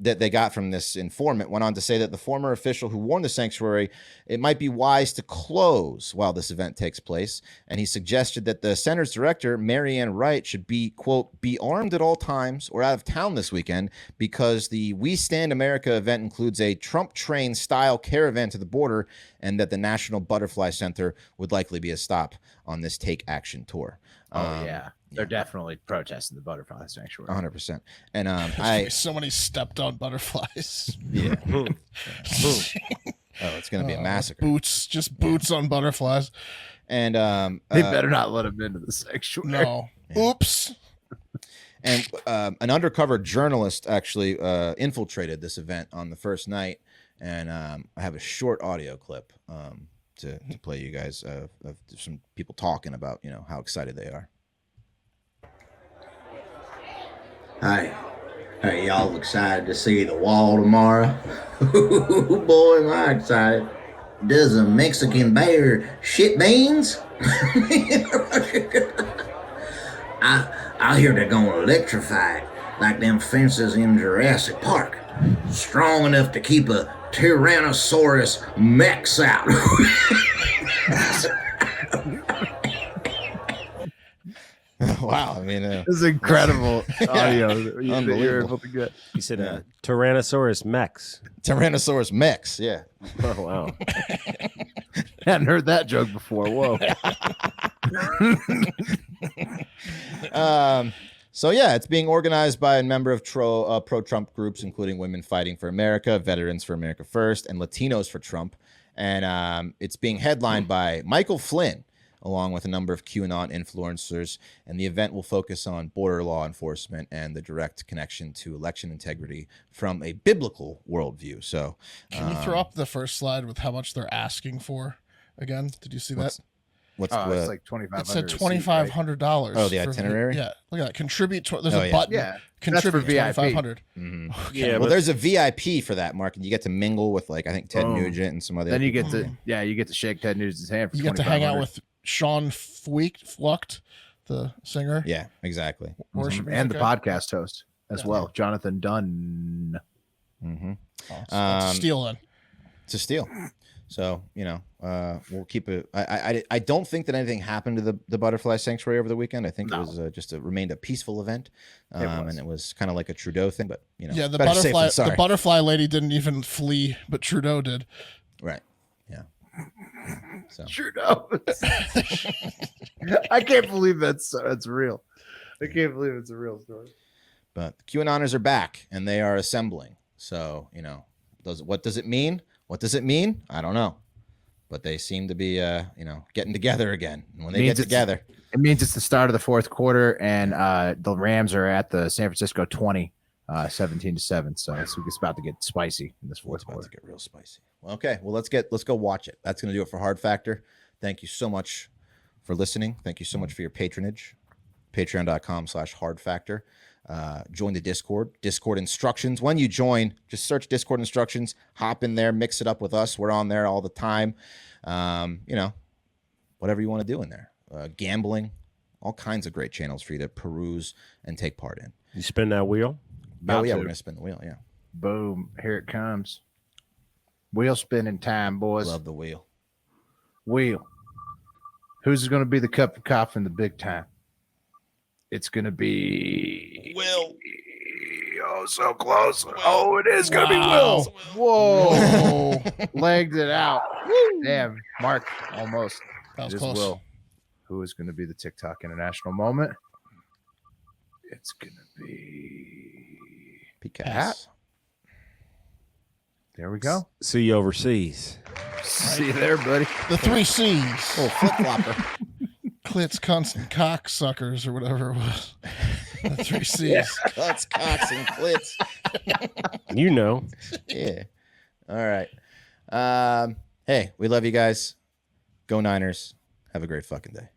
that they got from this informant went on to say that the former official who warned the sanctuary it might be wise to close while this event takes place, and he suggested that the center's director, Marianne Wright, should be, quote, be armed at all times or out of town this weekend because the We Stand America event includes a Trump train style caravan to the border, and that the National Butterfly Center would likely be a stop on this Take Action tour. Oh yeah, they're definitely protesting the butterfly sanctuary. 100%. And So many stepped on butterflies. yeah. Oh, it's going to be a massacre. Just boots on butterflies. And They better not let him into the sanctuary. No. Yeah. Oops. And an undercover journalist actually infiltrated this event on the first night. And I have a short audio clip to play you guys of some people talking about, how excited they are. Hey, y'all excited to see the wall tomorrow? Boy, am I excited. Does a Mexican bear shit beans? I hear they're gonna electrify it like them fences in Jurassic Park. Strong enough to keep a Tyrannosaurus Rex out. Wow, I mean, This is incredible audio that you're able to get. He said Tyrannosaurus Rex. Tyrannosaurus Rex, yeah. Oh, wow. Hadn't heard that joke before. Whoa. So yeah, it's being organized by a number of pro-Trump groups, including Women Fighting for America, Veterans for America First, and Latinos for Trump. And it's being headlined by Michael Flynn, along with a number of QAnon influencers. And the event will focus on border law enforcement and the direct connection to election integrity from a biblical worldview. So, can you throw up the first slide with how much they're asking for again? Did you see that? What's it's like $2,500. It said $2,500. Oh, the itinerary. Yeah, look at that. Contribute. There's a yeah. button. Yeah, contribute that's for VIP. $2,500. Mm-hmm. Yeah, Well, but there's a VIP for that, Mark, and you get to mingle with I think Ted Nugent and some other. Then you get to you get to shake Ted Nugent's hand. For You get to hang out $2,500. with Sean Flucht, the singer. Yeah, exactly. Worship and the music guy. podcast host as well, Jonathan Dunn. Mm-hmm. Oh, so that's a steal then. It's a steal. So we'll keep it. I don't think that anything happened to the butterfly sanctuary over the weekend. I think it was remained a peaceful event, and it was kind of like a Trudeau thing. But yeah, the better safe butterfly than sorry. the butterfly lady didn't even flee, but Trudeau did. Right. Yeah. So Trudeau. I can't believe that's real. I can't believe it's a real story. but the QAnoners are back and they are assembling. So what does it mean? What does it mean? I don't know. But they seem to be, getting together again. And when they get together, it means it's the start of the fourth quarter, and the Rams are at the San Francisco 20, 17-7. So it's about to get spicy in this fourth quarter. It's about to get real spicy. Well, okay. Well, let's go watch it. That's going to do it for Hard Factor. Thank you so much for listening. Thank you so much for your patronage. Patreon.com/Hard Factor. Join the Discord instructions. When you join, just search Discord instructions, hop in there, mix it up with us. We're on there all the time. Whatever you want to do in there. Gambling, all kinds of great channels for you to peruse and take part in. You spin that wheel? Oh, yeah, we're going to spin the wheel, yeah. Boom. Here it comes. Wheel spinning time, boys. Love the wheel. Wheel. Who's going to be the cup of coffee in the big time? It's going to be Will. Oh, so close. Oh, it is going to be Will. Whoa. Legged it out. Damn. Mark, almost. That was It is close. Will. Who is going to be the TikTok International Moment? It's going to be Pat. There we go. See you overseas. See you there, buddy. The 3 C's. Oh, flip-flopper. Clits, cunts, and cocksuckers, or whatever it was. The 3 C's. Cocks, and clits. You know. Yeah. All right. Hey, we love you guys. Go Niners. Have a great fucking day.